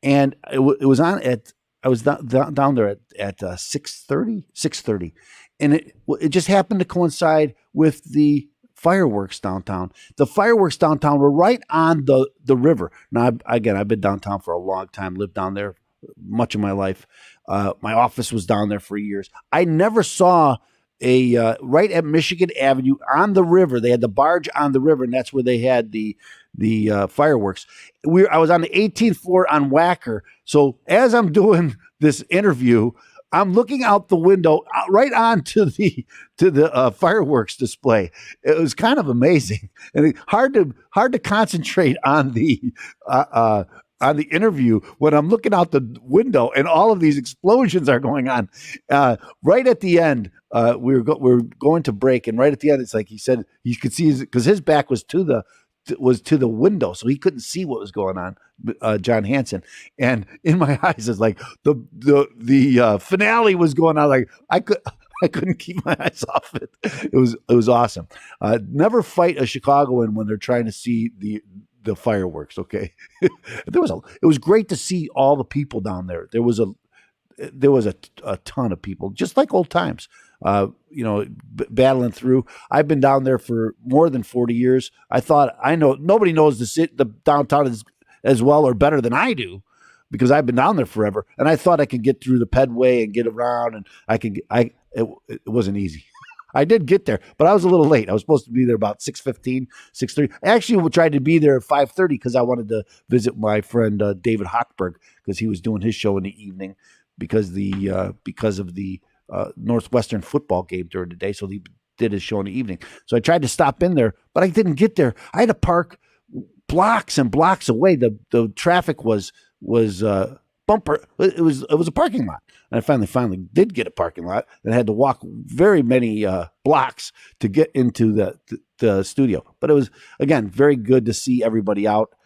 and it was on at I was down there at 6:30, and it just happened to coincide with the fireworks downtown. The fireworks downtown were right on the river. Now I've been downtown for a long time. Lived down there much of my life. My office was down there for years. I never saw right at Michigan Avenue on the river. They had the barge on the river, and that's where they had the fireworks. I was on the 18th floor on Wacker. So as I'm doing this interview, I'm looking out the window right onto the fireworks display. It was kind of amazing, and hard to concentrate on the interview when I'm looking out the window and all of these explosions are going on. Right at the end, we were going to break, and right at the end, it's like he said you could see because his back was to the window, so he couldn't see what was going on. John Hansen, and in my eyes, it's like the finale was going on. Like I couldn't keep my eyes off it. It was awesome. Never fight a Chicagoan when they're trying to see the fireworks. Okay. It was great to see all the people down there. There was a ton of people, just like old times, battling through. I've been down there for more than 40 years. I know nobody knows the downtown as well or better than I do, because I've been down there forever. And I thought I could get through the Pedway and get around, and it wasn't easy. I did get there, but I was a little late. I was supposed to be there about 6:15, 6:30. I actually tried to be there at 5:30 because I wanted to visit my friend David Hochberg, because he was doing his show in the evening because of the Northwestern football game during the day. So he did his show in the evening. So I tried to stop in there, but I didn't get there. I had to park blocks and blocks away. The traffic was bumper. It was a parking lot. And I finally did get a parking lot, and I had to walk very many blocks to get into the studio. But it was, again, very good to see everybody out,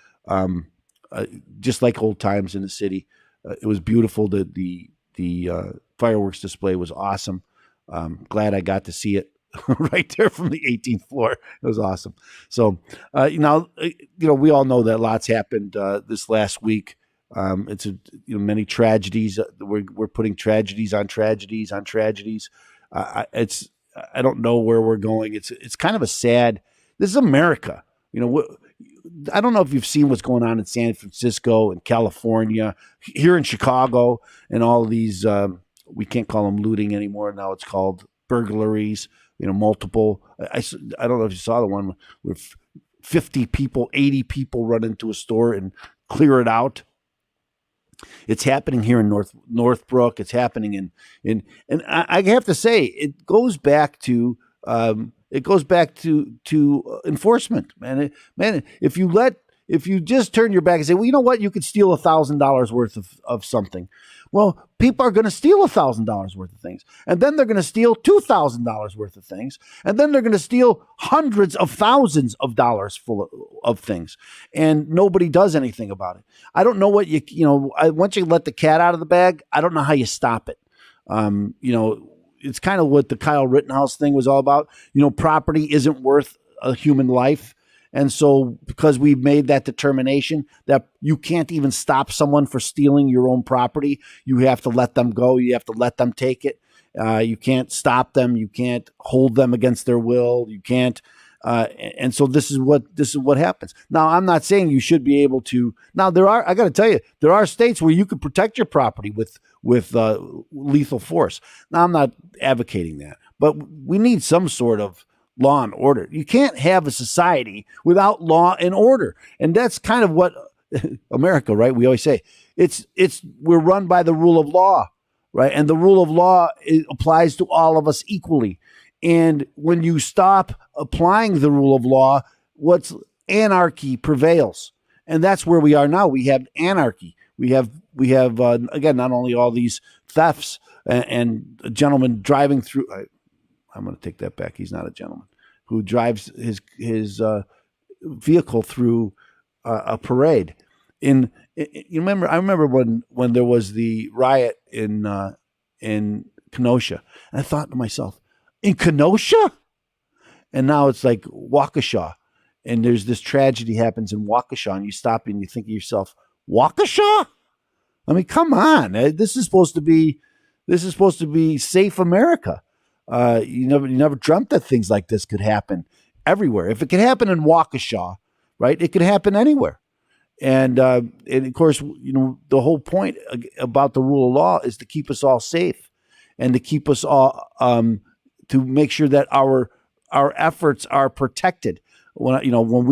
just like old times in the city. It was beautiful. The fireworks display was awesome. Glad I got to see it right there from the 18th floor. It was awesome. So we all know that lots happened this last week. It's many tragedies. We're putting tragedies on tragedies on tragedies. I don't know where we're going. It's kind of a sad. This is America. I don't know if you've seen what's going on in San Francisco and California, here in Chicago, and all of these. We can't call them looting anymore. Now it's called burglaries. Multiple. I don't know if you saw the one where 50 people, 80 people run into a store and clear it out. It's happening here in Northbrook. It's happening and I have to say it goes back to enforcement, man. If you let if you just turn your back and say, well, you know what, you could steal $1,000 worth of something. Well, people are going to steal $1,000 worth of things, and then they're going to steal $2,000 worth of things, and then they're going to steal hundreds of thousands of dollars full of things, and nobody does anything about it. I don't know what once you let the cat out of the bag, I don't know how you stop it. It's kind of what the Kyle Rittenhouse thing was all about. Property isn't worth a human life. And so because we've made that determination that you can't even stop someone for stealing your own property, you have to let them go. You have to let them take it. You can't stop them. You can't hold them against their will. You can't. And so this is what happens. Now, I'm not saying you should be able to. Now, I got to tell you, there are states where you can protect your property with lethal force. Now, I'm not advocating that, but we need some sort of law and order. You can't have a society without law and order. And that's kind of what America, right? We always say we're run by the rule of law, right? And the rule of law applies to all of us equally. And when you stop applying the rule of law, anarchy prevails. And that's where we are now. We have anarchy. We have again, not only all these thefts and a gentleman driving through, I'm going to take that back. He's not a gentleman who drives his vehicle through a parade. I remember when there was the riot in Kenosha, and I thought to myself, in Kenosha, and now it's like Waukesha, and there's this tragedy happens in Waukesha, and you stop and you think to yourself, Waukesha? I mean, come on! This is supposed to be safe America. You never dreamt that things like this could happen everywhere. If it could happen in Waukesha, right, it could happen anywhere. And of course, the whole point about the rule of law is to keep us all safe and to keep us all to make sure that our efforts are protected. When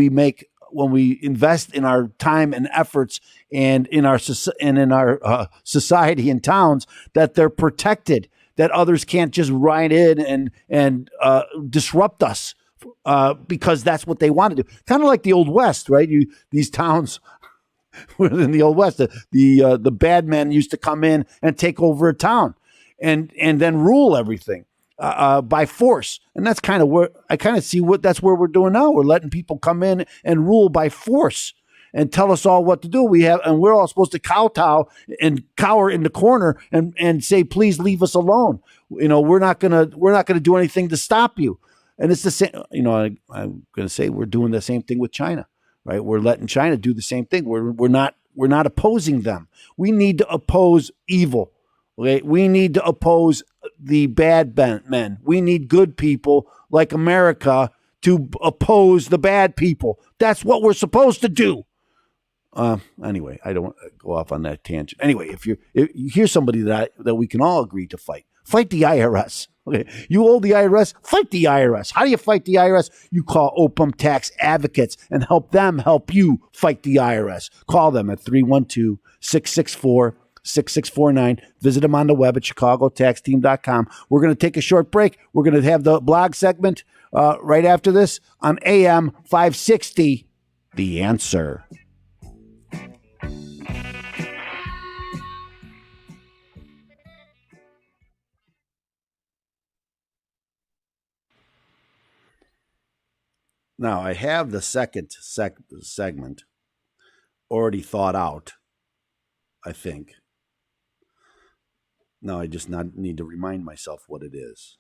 we invest in our time and efforts and in our society and towns, that they're protected, that others can't just ride in and disrupt us because that's what they want to do. Kind of like the Old West, right? These towns in the Old West, the bad men used to come in and take over a town and then rule everything by force. And that's kind of where I kind of see that's where we're doing now. We're letting people come in and rule by force and tell us all what to do. And we're all supposed to kowtow and cower in the corner and say, please leave us alone. We're not gonna do anything to stop you. And it's the same. I'm gonna say we're doing the same thing with China, right? We're letting China do the same thing. We're not opposing them. We need to oppose evil. Okay, we need to oppose the bad men. We need good people like America to oppose the bad people. That's what we're supposed to do. Anyway, I don't want to go off on that tangent. Anyway, if you hear somebody that we can all agree to fight the IRS. Okay, you owe the IRS, fight the IRS. How do you fight the IRS? You call Opum Tax Advocates and help them help you fight the IRS. Call them at 312-664-6649. Visit them on the web at chicagotaxteam.com. We're going to take a short break. We're going to have the blog segment right after this on AM 560, The Answer. Now, I have the second segment already thought out, I think. Now, I just need to remind myself what it is.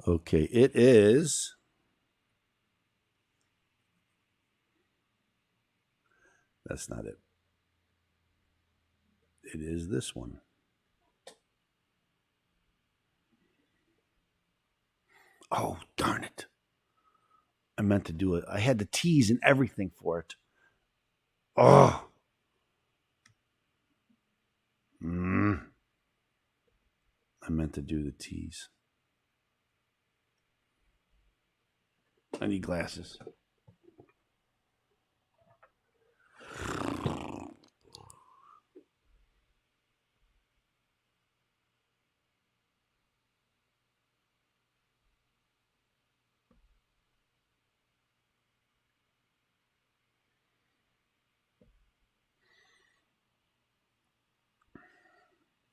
Okay, it is. That's not it. It is this one. Oh, darn it. I meant to do it. I had the tease and everything for it. Oh. I meant to do the tease. I need glasses.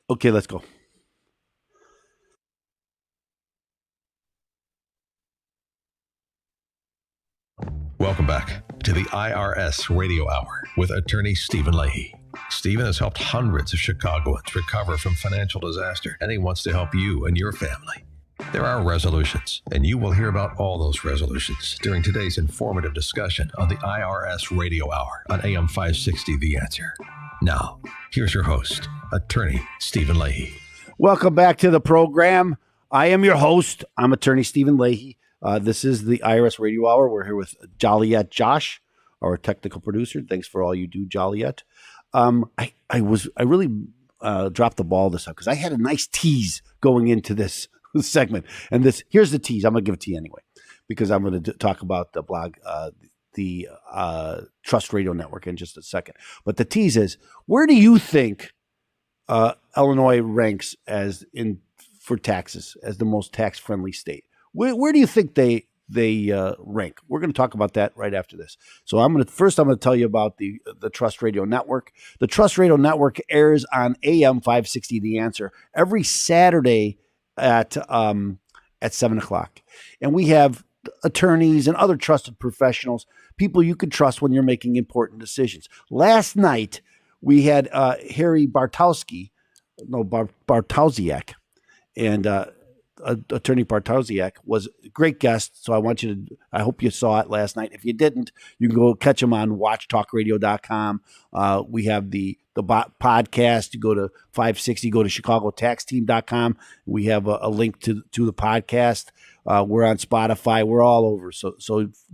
Okay, let's go. Welcome back to the IRS Radio Hour with attorney Stephen Leahy. Stephen has helped hundreds of Chicagoans recover from financial disaster, and he wants to help you and your family. There are resolutions, and you will hear about all those resolutions during today's informative discussion on the IRS Radio Hour on AM 560 The Answer. Now, here's your host, attorney Stephen Leahy. Welcome back to the program. I am your host. I'm attorney Stephen Leahy. This is the IRS Radio Hour. We're here with Joliet Josh, our technical producer. Thanks for all you do, Joliet. I really dropped the ball this time because I had a nice tease going into this segment. And here's the tease. I'm going to give it to you anyway because I'm going to talk about the blog, the Trust Radio Network in just a second. But the tease is, where do you think Illinois ranks for taxes as the most tax-friendly state? Where do you think they rank? We're going to talk about that right after this. So I'm going to tell you about the Trust Radio Network. The Trust Radio Network airs on AM 560 The Answer every Saturday at 7:00, and we have attorneys and other trusted professionals, people you can trust when you're making important decisions. Last night we had Harry Bartowziak, and Attorney Bartowziak was a great guest. So I hope you saw it last night. If you didn't, you can go catch him on watchtalkradio.com. We have the podcast. You go to 560, go to chicagotaxteam.com. We have a link to the podcast. We're on Spotify. We're all over. So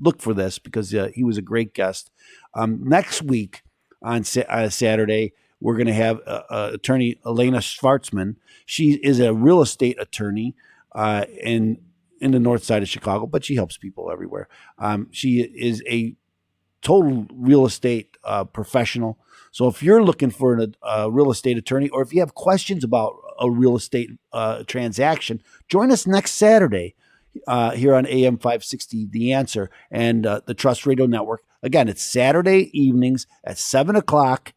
look for this because he was a great guest. Next week on Saturday, we're going to have attorney Yelena Shvartsman. She is a real estate attorney in the north side of Chicago, but she helps people everywhere. She is a total real estate professional. So if you're looking for a real estate attorney, or if you have questions about a real estate transaction, join us next Saturday here on AM 560 The Answer and the Trust Radio Network. Again, it's Saturday evenings at 7:00.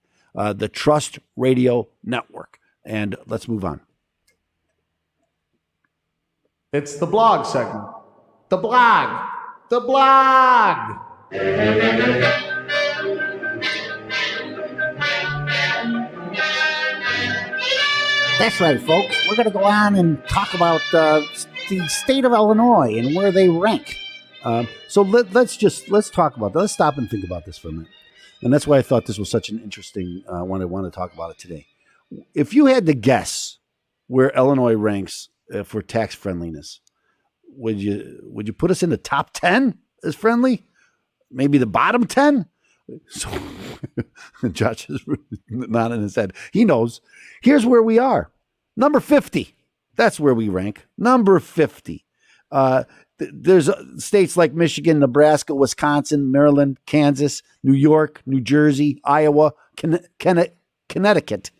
The Trust Radio Network. And let's move on. It's the blog segment. The blog. The blog. That's right, folks. We're going to go on and talk about the state of Illinois and where they rank. So let's talk about that. Let's stop and think about this for a minute. And that's why I thought this was such an interesting one. I want to talk about it today. If you had to guess where Illinois ranks for tax friendliness, would you put us in the top 10 as friendly? Maybe the bottom 10? So Josh is nodding his head. He knows. Here's where we are. Number 50. That's where we rank. Number 50. There's states like Michigan, Nebraska, Wisconsin, Maryland, Kansas, New York, New Jersey, Iowa, Connecticut.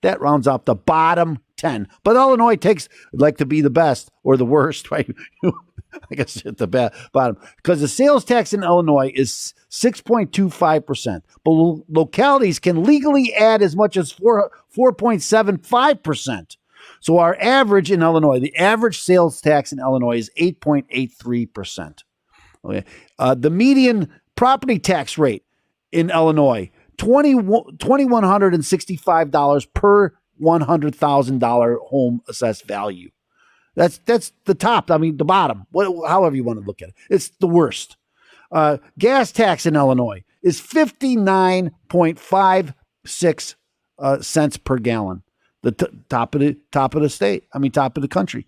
That rounds up the bottom 10. But Illinois would like to be the best or the worst, right? I guess at the bottom. Because the sales tax in Illinois is 6.25%. But localities can legally add as much as 4.75%. So our average in Illinois, the average sales tax in Illinois is 8.83%. Okay. The median property tax rate in Illinois, $2,165 per $100,000 home assessed value. That's the top. I mean, the bottom, however you want to look at it. It's the worst. Gas tax in Illinois is 59.56 cents per gallon. The top of the state. I mean, top of the country.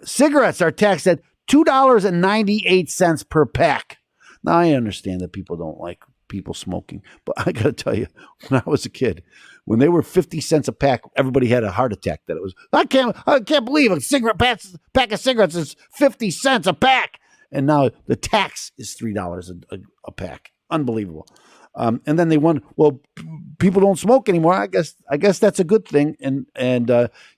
Cigarettes are taxed at $2.98 per pack. Now, I understand that people don't like people smoking, but I got to tell you, when I was a kid, when they were 50 cents a pack, everybody had a heart attack. That it was, I can't believe a pack of cigarettes is 50 cents a pack. and now the tax is $3 a pack. Unbelievable. And then they wonder, well, people don't smoke anymore. I guess that's a good thing. And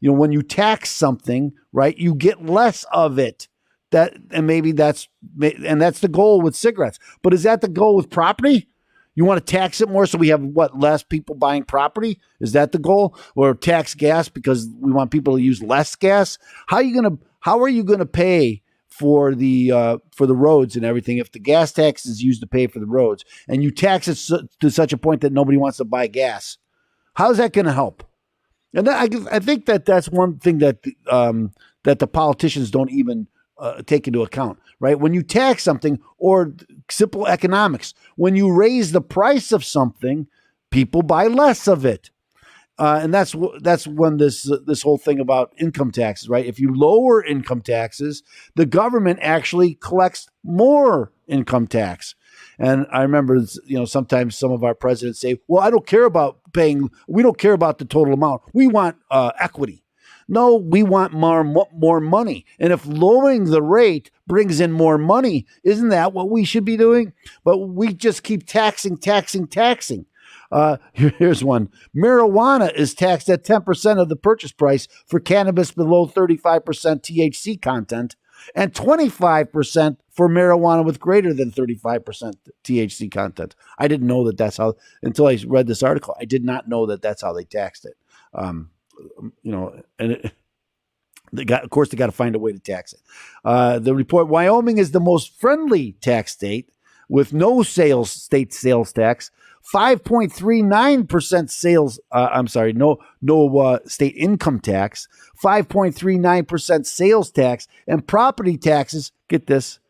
when you tax something, right, you get less of it. Maybe that's the goal with cigarettes. But is that the goal with property? You want to tax it more so we have less people buying property? Is that the goal? Or tax gas because we want people to use less gas? How are you gonna pay for the roads and everything if the gas tax is used to pay for the roads and you tax it to such a point that nobody wants to buy gas? How's that going to help? And I think that's one thing that the politicians don't even take into account, right? When you tax something, or simple economics, when you raise the price of something, people buy less of it. And that's when this whole thing about income taxes, right? If you lower income taxes, the government actually collects more income tax. And I remember, sometimes some of our presidents say, well, we don't care about the total amount. We want equity. No, we want more money. And if lowering the rate brings in more money, isn't that what we should be doing? But we just keep taxing. Here's one. Marijuana is taxed at 10% of the purchase price for cannabis below 35% THC content and 25% for marijuana with greater than 35% THC content. I didn't know that's how, until I read this article, I did not know that's how they taxed it. They got to find a way to tax it. The report, Wyoming is the most friendly tax state with no state sales tax, 5.39% state income tax, 5.39% sales tax, and property taxes, get this,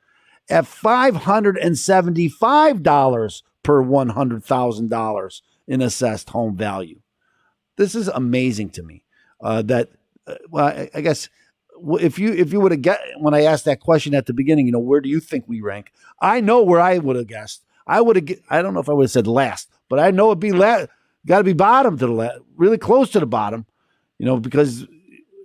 at $575 per $100,000 in assessed home value. This is amazing to me. I guess if you would have guessed when I asked that question at the beginning, where do you think we rank? I know where I would have guessed. I don't know if I would have said last, but I know it'd be got to be bottom to the last, really close to the bottom, because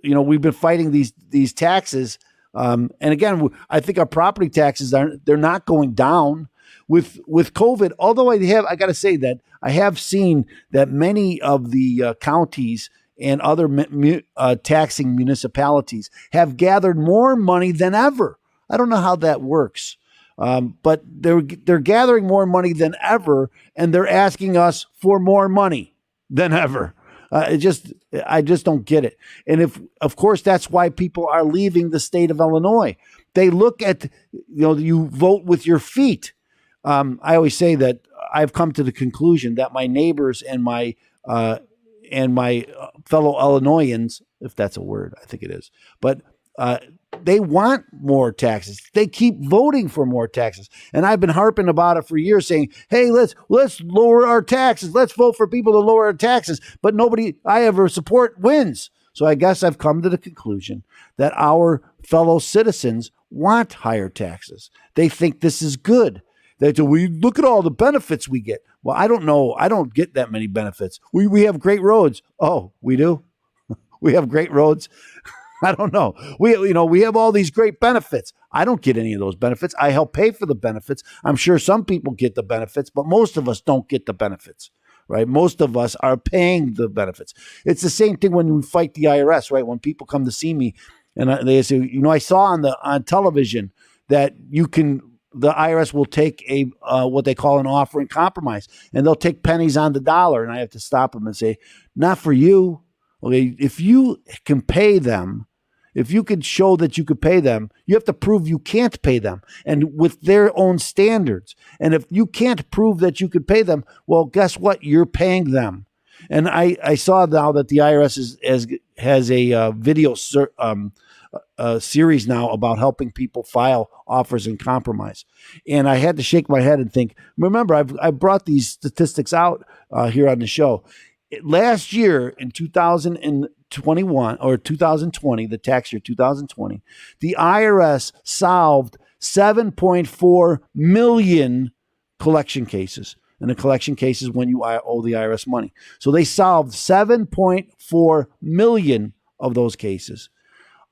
we've been fighting these taxes. And again, I think our property taxes they're not going down with COVID. Although I got to say that I have seen that many of the counties and other taxing municipalities have gathered more money than ever. I don't know how that works, but they're gathering more money than ever, and they're asking us for more money than ever. I just don't get it. And of course, that's why people are leaving the state of Illinois. They look at, you vote with your feet. I always say that I've come to the conclusion that my neighbors and my fellow Illinoisans, if that's a word, I think it is, but they want more taxes. They keep voting for more taxes. And I've been harping about it for years saying, hey, let's lower our taxes. Let's vote for people to lower our taxes. But nobody I ever support wins. So I guess I've come to the conclusion that our fellow citizens want higher taxes. They think this is good. We look at all the benefits we get. Well, I don't know. I don't get that many benefits. We have great roads. Oh, we do? We have great roads. I don't know. We have all these great benefits. I don't get any of those benefits. I help pay for the benefits. I'm sure some people get the benefits, but most of us don't get the benefits, right? Most of us are paying the benefits. It's the same thing when we fight the IRS, right? When people come to see me and they say, I saw on television that the IRS will take what they call an offer in compromise, and they'll take pennies on the dollar. And I have to stop them and say, not for you. Okay, if you can pay them, if you could show that you could pay them, you have to prove you can't pay them, and with their own standards. And if you can't prove that you could pay them, well, guess what? You're paying them. And I saw now that the IRS has a video series now about helping people file offers in compromise. And I had to shake my head and think, remember, I brought these statistics out here on the show. Last year in 2021 or 2020, the tax year 2020, the IRS solved 7.4 million collection cases. And a collection case is when you owe the IRS money. So they solved 7.4 million of those cases.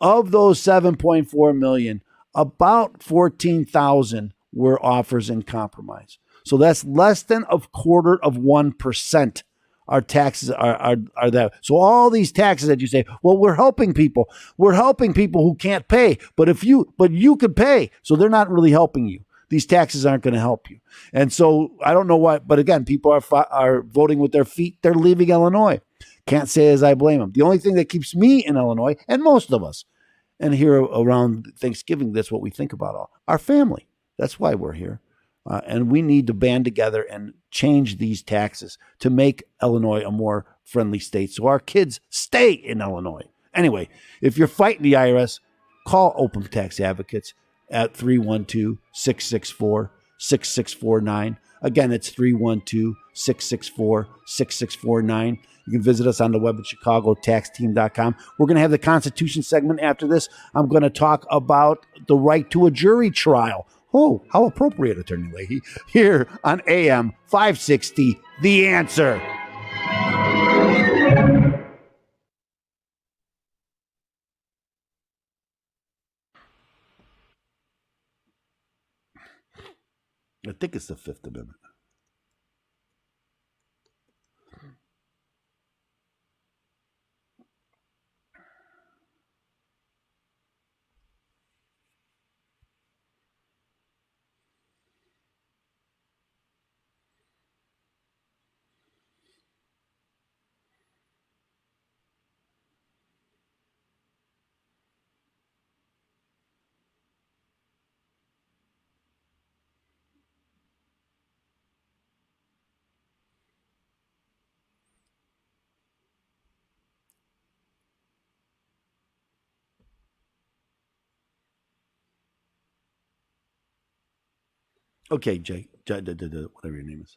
Of those 7.4 million, About 14,000 were offers in compromise. So that's less than 0.25% our taxes are that. So all these taxes that you say, well, we're helping people who can't pay, but you could pay. So they're not really helping you. These taxes aren't going to help you. And so I don't know why, but again, people are voting with their feet. They're leaving Illinois. Can't say as I blame them. The only thing that keeps me in Illinois, and most of us, and here around Thanksgiving, that's what we think about, our family. That's why we're here. And we need to band together and change these taxes to make Illinois a more friendly state so our kids stay in Illinois. Anyway, if you're fighting the IRS, call Open Tax Advocates at 312-664-6649. Again, it's 312-664-6649. You can visit us on the web at chicagotaxteam.com. We're going to have the Constitution segment after this. I'm going to talk about the right to a jury trial. Oh, how appropriate, Attorney Leahy. Here on AM 560, The Answer. I think it's the Fifth Amendment. Okay, Jay, whatever your name is.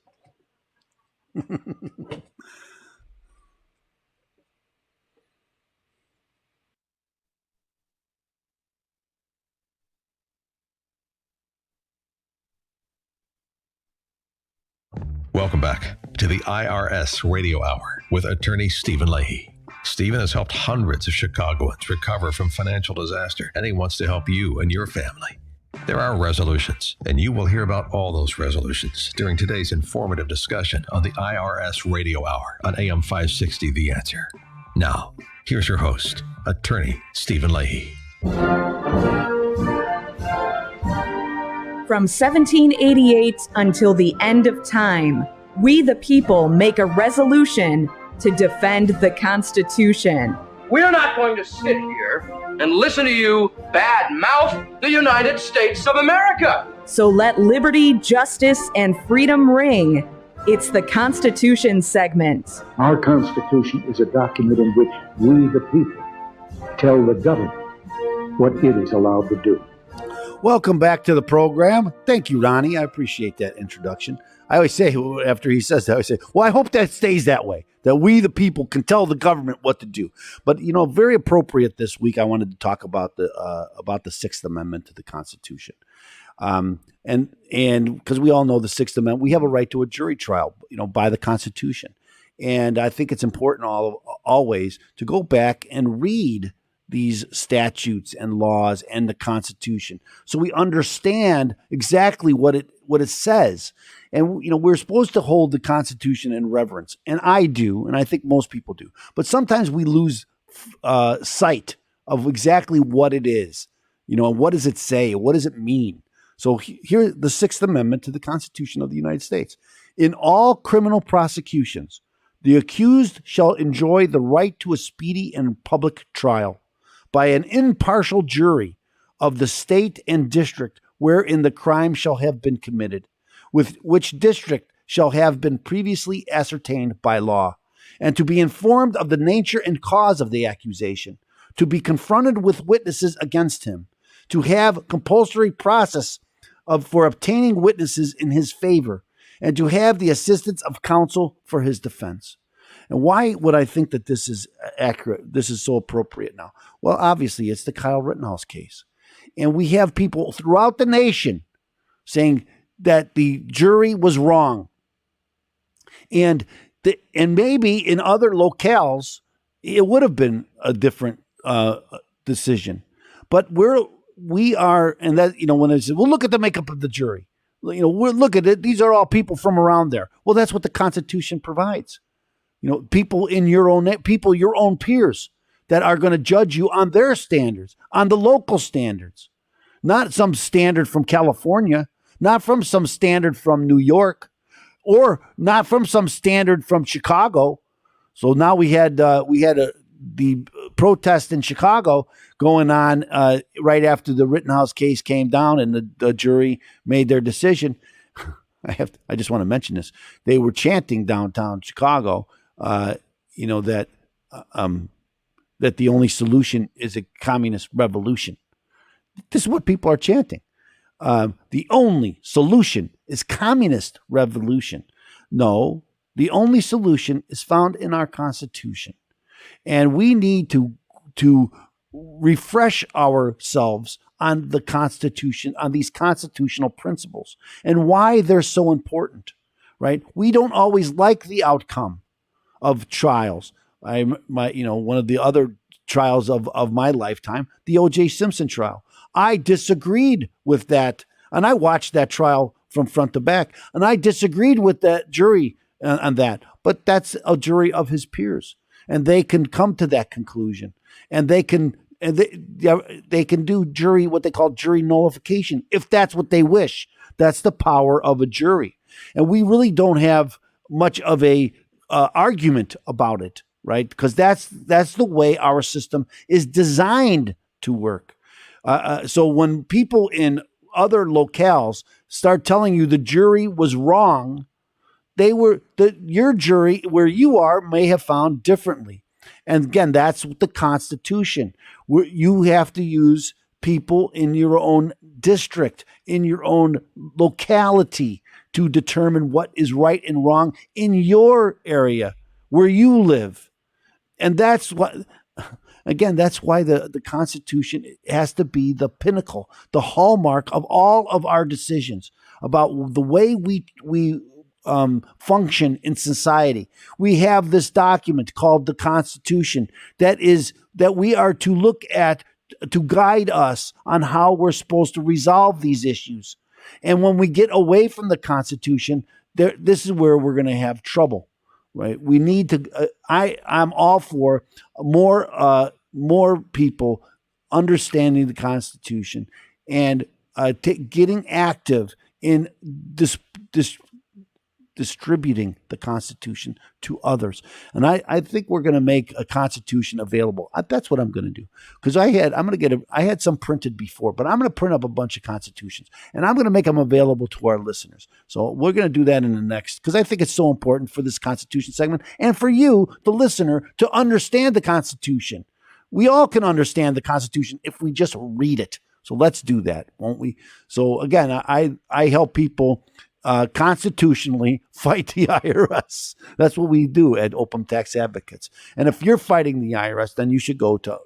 Welcome back to the IRS Radio Hour with attorney Stephen Leahy. Stephen has helped hundreds of Chicagoans recover from financial disaster, and he wants to help you and your family. There are resolutions, and you will hear about all those resolutions during today's informative discussion on the IRS Radio Hour on AM 560 The Answer. Now, here's your host, attorney Stephen Leahy. From 1788 until the end of time, we the people make a resolution to defend the Constitution. We're not going to sit here and listen to you badmouth the United States of America. So let liberty, justice, and freedom ring. It's the Constitution segment. Our Constitution is a document in which we, the people, tell the government what it is allowed to do. Welcome back to the program. Thank you, Ronnie. I appreciate that introduction. I always say, after he says that, I always say, well, I hope that stays that way, that we, the people, can tell the government what to do. But, very appropriate this week, I wanted to talk about the Sixth Amendment to the Constitution. And because we all know the Sixth Amendment, we have a right to a jury trial, by the Constitution. And I think it's important always to go back and read these statutes and laws and the Constitution, so we understand exactly what it says. And we're supposed to hold the Constitution in reverence, and I do, and I think most people do. But sometimes we lose sight of exactly what it is. What does it say? What does it mean? So here, the Sixth Amendment to the Constitution of the United States: in all criminal prosecutions, the accused shall enjoy the right to a speedy and public trial by an impartial jury of the state and district wherein the crime shall have been committed, with which district shall have been previously ascertained by law, and to be informed of the nature and cause of the accusation, to be confronted with witnesses against him, to have compulsory process for obtaining witnesses in his favor, and to have the assistance of counsel for his defense. And why would I think that this is accurate? This is so appropriate now. Well, obviously, it's the Kyle Rittenhouse case. And we have people throughout the nation saying that the jury was wrong. And maybe in other locales, it would have been a different decision. But we are, and that, when they say, well, look at the makeup of the jury. Look at it. These are all people from around there. Well, that's what the Constitution provides. People your own peers that are going to judge you on their standards, on the local standards, not some standard from California, not from some standard from New York, or not from some standard from Chicago. So now we had the protest in Chicago going on right after the Rittenhouse case came down and the jury made their decision. I just want to mention this. They were chanting downtown Chicago, that the only solution is a communist revolution. This is what people are chanting. The only solution is communist revolution. No, the only solution is found in our Constitution. And we need to refresh ourselves on the Constitution, on these constitutional principles and why they're so important, right? We don't always like the outcome of trials. One of the other trials of my lifetime, the O.J. Simpson trial. I disagreed with that, and I watched that trial from front to back, and I disagreed with that jury on that. But that's a jury of his peers, and they can come to that conclusion, and they can do what they call jury nullification if that's what they wish. That's the power of a jury, and we really don't have much of a argument about it, right? Because that's the way our system is designed to work. So when people in other locales start telling you the jury was wrong, your jury where you are may have found differently. And again, that's the Constitution. You have to use people in your own district, in your own locality, to determine what is right and wrong in your area where you live. And that's why the Constitution has to be the pinnacle, the hallmark of all of our decisions about the way we function in society. We have this document called the Constitution that we are to look at to guide us on how we're supposed to resolve these issues. And when we get away from the Constitution, this is where we're going to have trouble, right? We need to. I'm all for more people understanding the Constitution and getting active in distributing the Constitution to others. And I think we're going to make a Constitution available. That's what I'm going to do. Because I had some printed before, but I'm going to print up a bunch of Constitutions and I'm going to make them available to our listeners. So we're going to do that in the next, because I think it's so important for this Constitution segment and for you, the listener, to understand the Constitution. We all can understand the Constitution if we just read it. So let's do that, won't we? So again, I help people constitutionally fight the IRS. That's what we do at Open Tax Advocates. And if you're fighting the IRS, then you should go to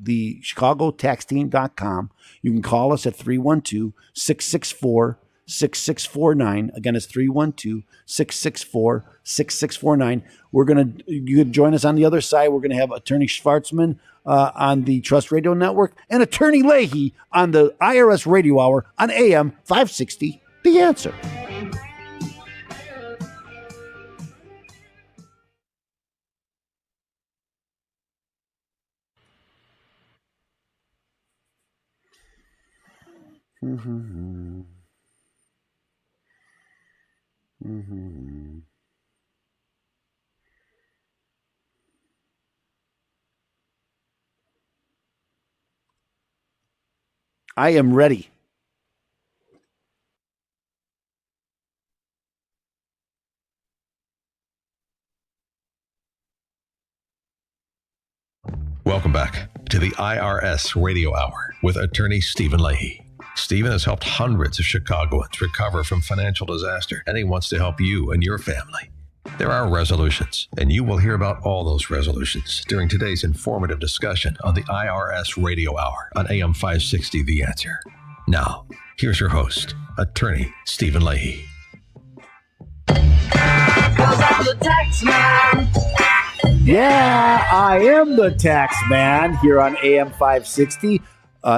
the chicagotaxteam.com. You can call us at 312-664-6649. Again, it's 312-664-6649. You can join us on the other side. We're going to have Attorney Shvartsman on the Trust Radio Network and Attorney Leahy on the IRS Radio Hour on AM 560, The Answer. Mm-hmm. Mm-hmm. I am ready. Welcome back to the IRS Radio Hour with Attorney Stephen Leahy. Stephen has helped hundreds of Chicagoans recover from financial disaster, and he wants to help you and your family. There are resolutions, and you will hear about all those resolutions during today's informative discussion on the IRS Radio Hour on AM 560 The Answer. Now, here's your host, Attorney Stephen Leahy. 'Cause I'm the tax man. Yeah, I am the tax man here on AM 560.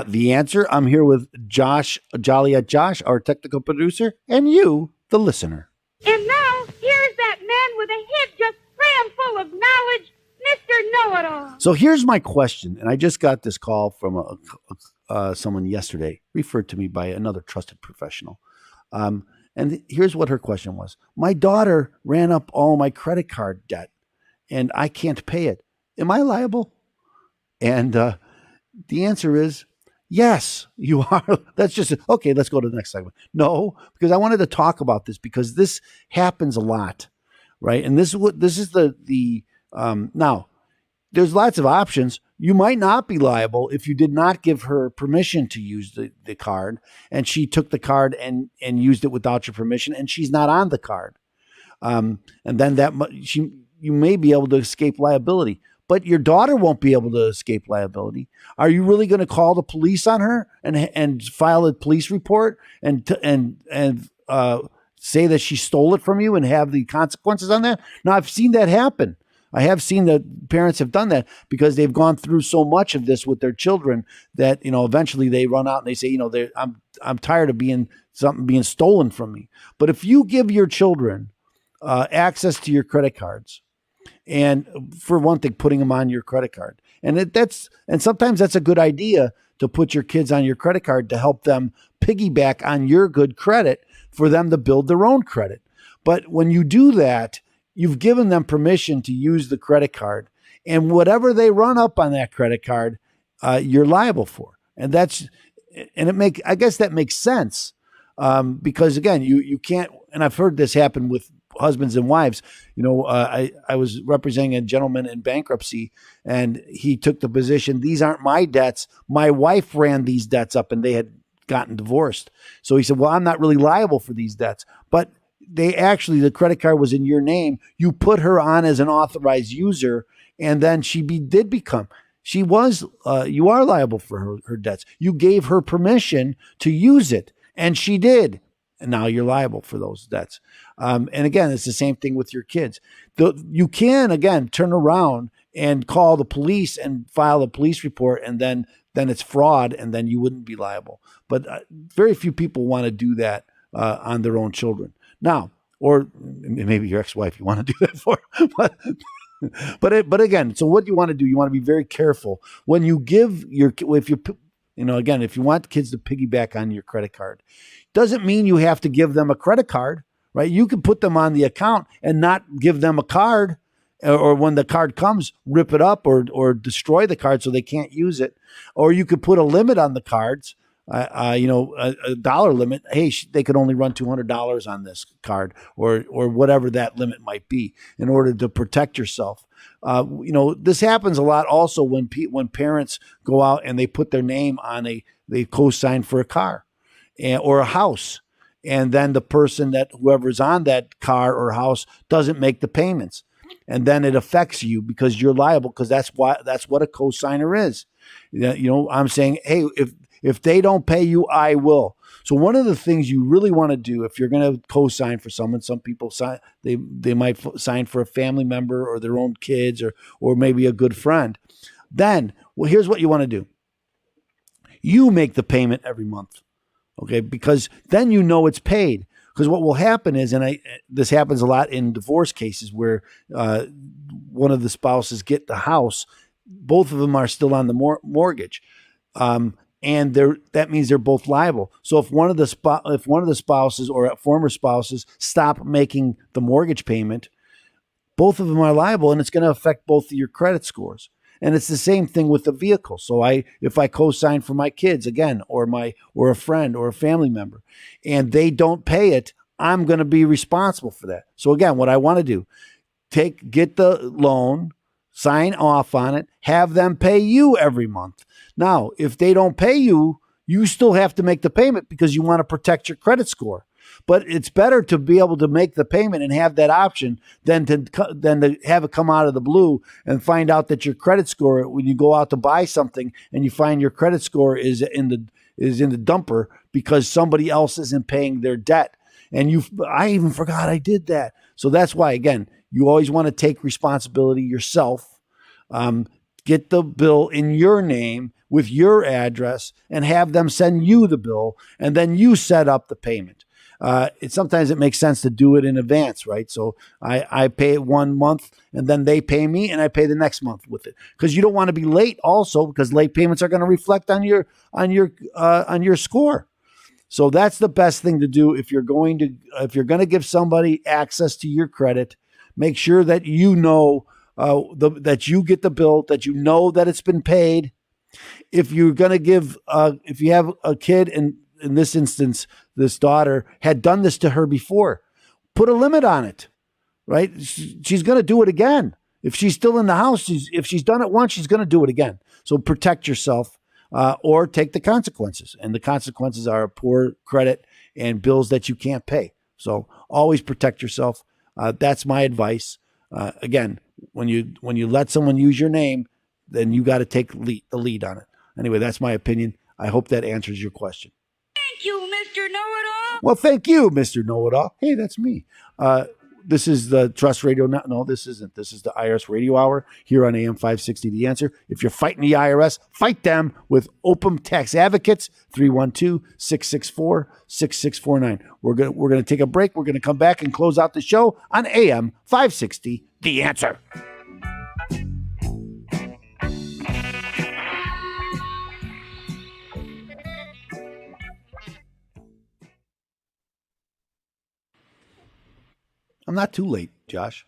The answer, I'm here with Josh, Jolly Josh, our technical producer, and you, the listener. And now, here's that man with a head just crammed full of knowledge, Mr. Know-It-All. So here's my question, and I just got this call from someone yesterday, referred to me by another trusted professional. And here's what her question was. My daughter ran up all my credit card debt, and I can't pay it. Am I liable? And the answer is yes, you are. That's just okay. Let's go to the next segment. No, because I wanted to talk about this because this happens a lot, right? And this is the now. There's lots of options. You might not be liable if you did not give her permission to use the card, and she took the card and used it without your permission, and she's not on the card. And then you may be able to escape liability, but your daughter won't be able to escape liability. Are you really going to call the police on her and file a police report and say that she stole it from you and have the consequences on that? Now, I've seen that happen. I have seen that parents have done that because they've gone through so much of this with their children that, eventually they run out and they say, I'm tired of something being stolen from me. But if you give your children access to your credit cards, and for one thing, putting them on your credit card, and sometimes that's a good idea to put your kids on your credit card to help them piggyback on your good credit for them to build their own credit. But when you do that, you've given them permission to use the credit card, and whatever they run up on that credit card, you're liable for. And I guess that makes sense because again, you can't. And I've heard this happen with husbands and wives. I was representing a gentleman in bankruptcy, and he took the position: these aren't my debts. My wife ran these debts up, and they had gotten divorced. So he said, "Well, I'm not really liable for these debts, but." The credit card was in your name. You put her on as an authorized user, and then you are liable for her debts. You gave her permission to use it, and she did. And now you're liable for those debts. And again, it's the same thing with your kids. You can, again, turn around and call the police and file a police report, and then it's fraud, and then you wouldn't be liable. But very few people want to do that on their own children. Now, or maybe your ex-wife, you want to do that for, but again, so what do you want to do? You want to be very careful when you give if you want kids to piggyback on your credit card, doesn't mean you have to give them a credit card, right? You can put them on the account and not give them a card, or when the card comes, rip it up or destroy the card so they can't use it. Or you could put a limit on the cards. A dollar limit. Hey, they could only run $200 on this card, or whatever that limit might be, in order to protect yourself. This happens a lot also when parents go out and they put their name on they co-sign for a car or a house, and then the person whoever's on that car or house doesn't make the payments, and then it affects you because you're liable, because that's what a co-signer is. I'm saying, hey, if they don't pay you, I will. So one of the things you really want to do if you're going to co-sign for someone, some people sign, they might sign for a family member or their own kids or maybe a good friend. Then, here's what you want to do. You make the payment every month, okay? Because then it's paid. Because what will happen is, this happens a lot in divorce cases where one of the spouses get the house, both of them are still on the mortgage. And that means they're both liable. So if one of the spouses or former spouses stop making the mortgage payment, both of them are liable, and it's going to affect both of your credit scores. And it's the same thing with the vehicle. So if I co-sign for my kids again, or a friend or a family member, and they don't pay it, I'm going to be responsible for that. So again, what I want to do, get the loan, sign off on it, have them pay you every month. Now, if they don't pay you, you still have to make the payment because you want to protect your credit score. But it's better to be able to make the payment and have that option than to have it come out of the blue and find out that your credit score, when you go out to buy something and you find your credit score is in the dumper because somebody else isn't paying their debt. and I even forgot I did that. So that's why, again, you always want to take responsibility yourself. Get the bill in your name with your address and have them send you the bill, and then you set up the payment. Sometimes it makes sense to do it in advance, right? So I pay it 1 month, and then they pay me, and I pay the next month with it, because you don't want to be late. Also, because late payments are going to reflect on your score. So that's the best thing to do if you're going to give somebody access to your credit. Make sure that you know that you get the bill, that you know that it's been paid. If you're going to give, if you have a kid, and in this instance, this daughter had done this to her before, put a limit on it, right? She's going to do it again. If she's still in the house, if she's done it once, she's going to do it again. So protect yourself, or take the consequences. And the consequences are poor credit and bills that you can't pay. So always protect yourself. That's my advice. Again, when you let someone use your name, then you got to take the lead on it. Anyway, that's my opinion. I hope that answers your question. Thank you, Mr. Know-It-All. Well, thank you, Mr. Know-It-All. Hey, that's me. This is the Trust Radio. No, this isn't. This is the IRS Radio Hour here on AM 560 The Answer. If you're fighting the IRS, fight them with Open Tax Advocates, 312-664-6649. We're gonna take a break. We're gonna come back and close out the show on AM 560 The Answer. I'm not too late, Josh.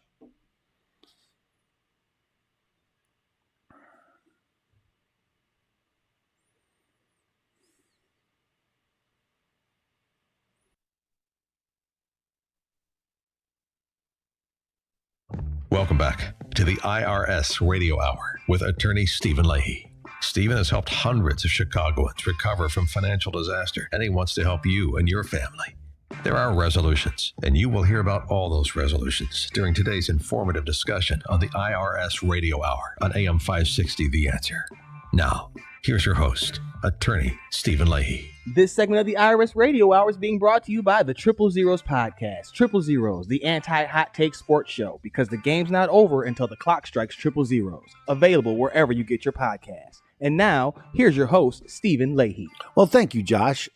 Welcome back to the IRS Radio Hour with attorney Stephen Leahy. Stephen has helped hundreds of Chicagoans recover from financial disaster, and he wants to help you and your family. There are resolutions, and you will hear about all those resolutions during today's informative discussion on the IRS Radio Hour on AM 560 The Answer. Now, here's your host, attorney Stephen Leahy. This segment of the IRS Radio Hour is being brought to you by the Triple Zeros Podcast. Triple Zeros, the anti-hot take sports show, because the game's not over until the clock strikes triple zeros. Available wherever you get your podcasts. And now, here's your host, Stephen Leahy. Well, thank you, Josh.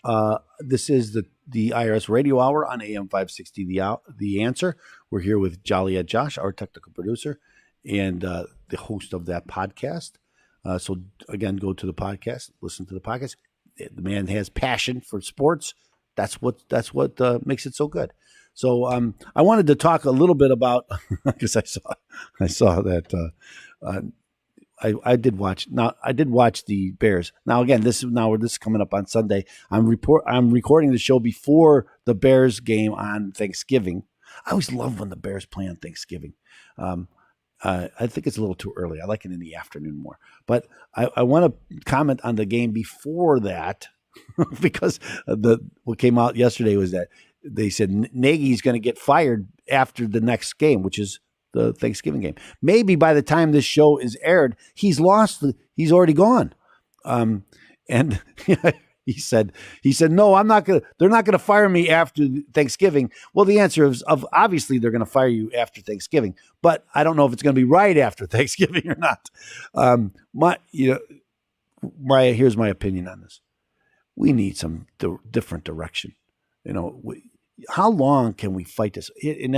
This is the IRS Radio Hour on AM 560 The Answer. We're here with Joliet Josh, our technical producer, and the host of that podcast. So, again, go to the podcast, listen to the podcast. The man has passion for sports. That's what makes it so good. So I wanted to talk a little bit about, because I saw that I did watch the Bears. Now again, this is coming up on Sunday. I'm recording the show before the Bears game on Thanksgiving. I always love when the Bears play on Thanksgiving. I think it's a little too early. I like it in the afternoon more. But I want to comment on the game before that because what came out yesterday was that they said Nagy's going to get fired after the next game, which is the Thanksgiving game. Maybe by the time this show is aired, he's already gone. And he said, no, I'm not going to, they're not going to fire me after Thanksgiving. Well, the answer is obviously they're going to fire you after Thanksgiving, but I don't know if it's going to be right after Thanksgiving or not. Here's my opinion on this. We need some different direction. How long can we fight this? And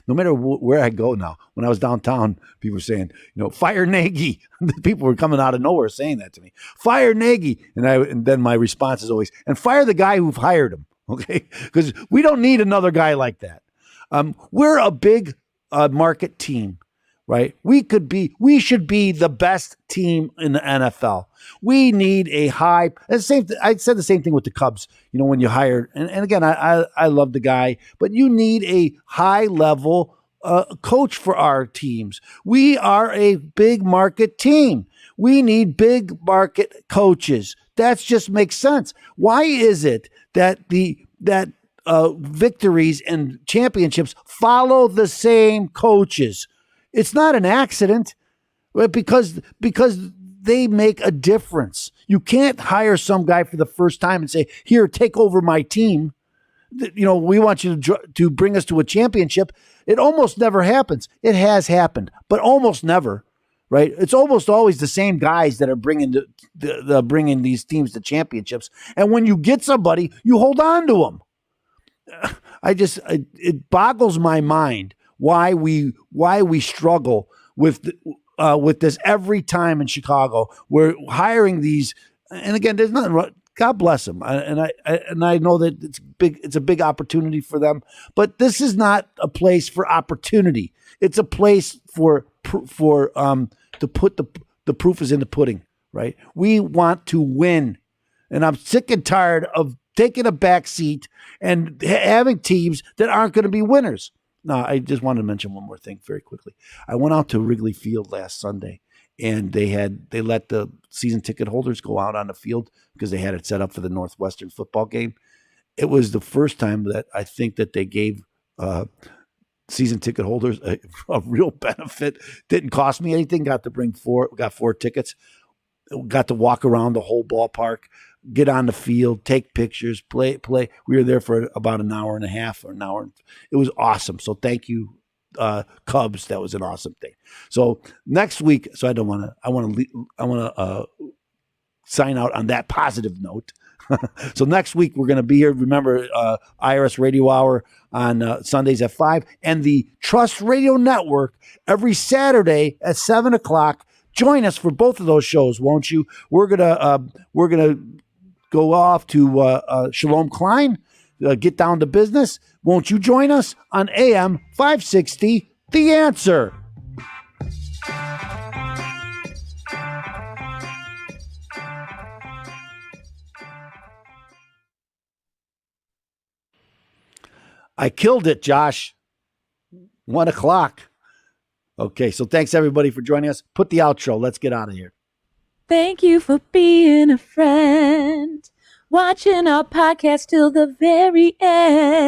no matter where I go now, when I was downtown, people were saying, fire Nagy. People were coming out of nowhere saying that to me. Fire Nagy. And then my response is always, and fire the guy who hired him. Okay. Because we don't need another guy like that. We're a big market team, right? We should be the best team in the NFL. We need a high. I said the same thing with the Cubs. When you hired, and again, I love the guy, but you need a high level coach for our teams. We are a big market team. We need big market coaches. That just makes sense. Why is it that victories and championships follow the same coaches? It's not an accident, right? Because they make a difference. You can't hire some guy for the first time and say, here, take over my team. we want you to bring us to a championship. It almost never happens. It has happened, but almost never, right? It's almost always the same guys that are bringing bringing these teams to championships. And when you get somebody, you hold on to them. It boggles my mind why we struggle with this every time in Chicago. We're hiring these, and again, there's nothing wrong. God bless them, and I know that it's a big opportunity for them. But this is not a place for opportunity. It's a place to put the proof is in the pudding, right? We want to win, and I'm sick and tired of taking a back seat and having teams that aren't going to be winners. No, I just wanted to mention one more thing very quickly. I went out to Wrigley Field last Sunday, and they let the season ticket holders go out on the field because they had it set up for the Northwestern football game. It was the first time that I think that they gave season ticket holders a real benefit. Didn't cost me anything. Got four tickets. Got to walk around the whole ballpark, get on the field, take pictures, play. We were there for about an hour and a half or an hour. It was awesome. So thank you, Cubs. That was an awesome thing. So next week, I want to sign out on that positive note. So next week we're going to be here. Remember, IRS Radio Hour on Sundays at 5, and the Trust Radio Network every Saturday at 7:00. Join us for both of those shows, won't you? We're gonna go off to Shalom Klein, get down to business. Won't you join us on AM 560? The Answer. I killed it, Josh. 1:00. Okay, so thanks everybody for joining us. Put the outro. Let's get out of here. Thank you for being a friend, watching our podcast till the very end.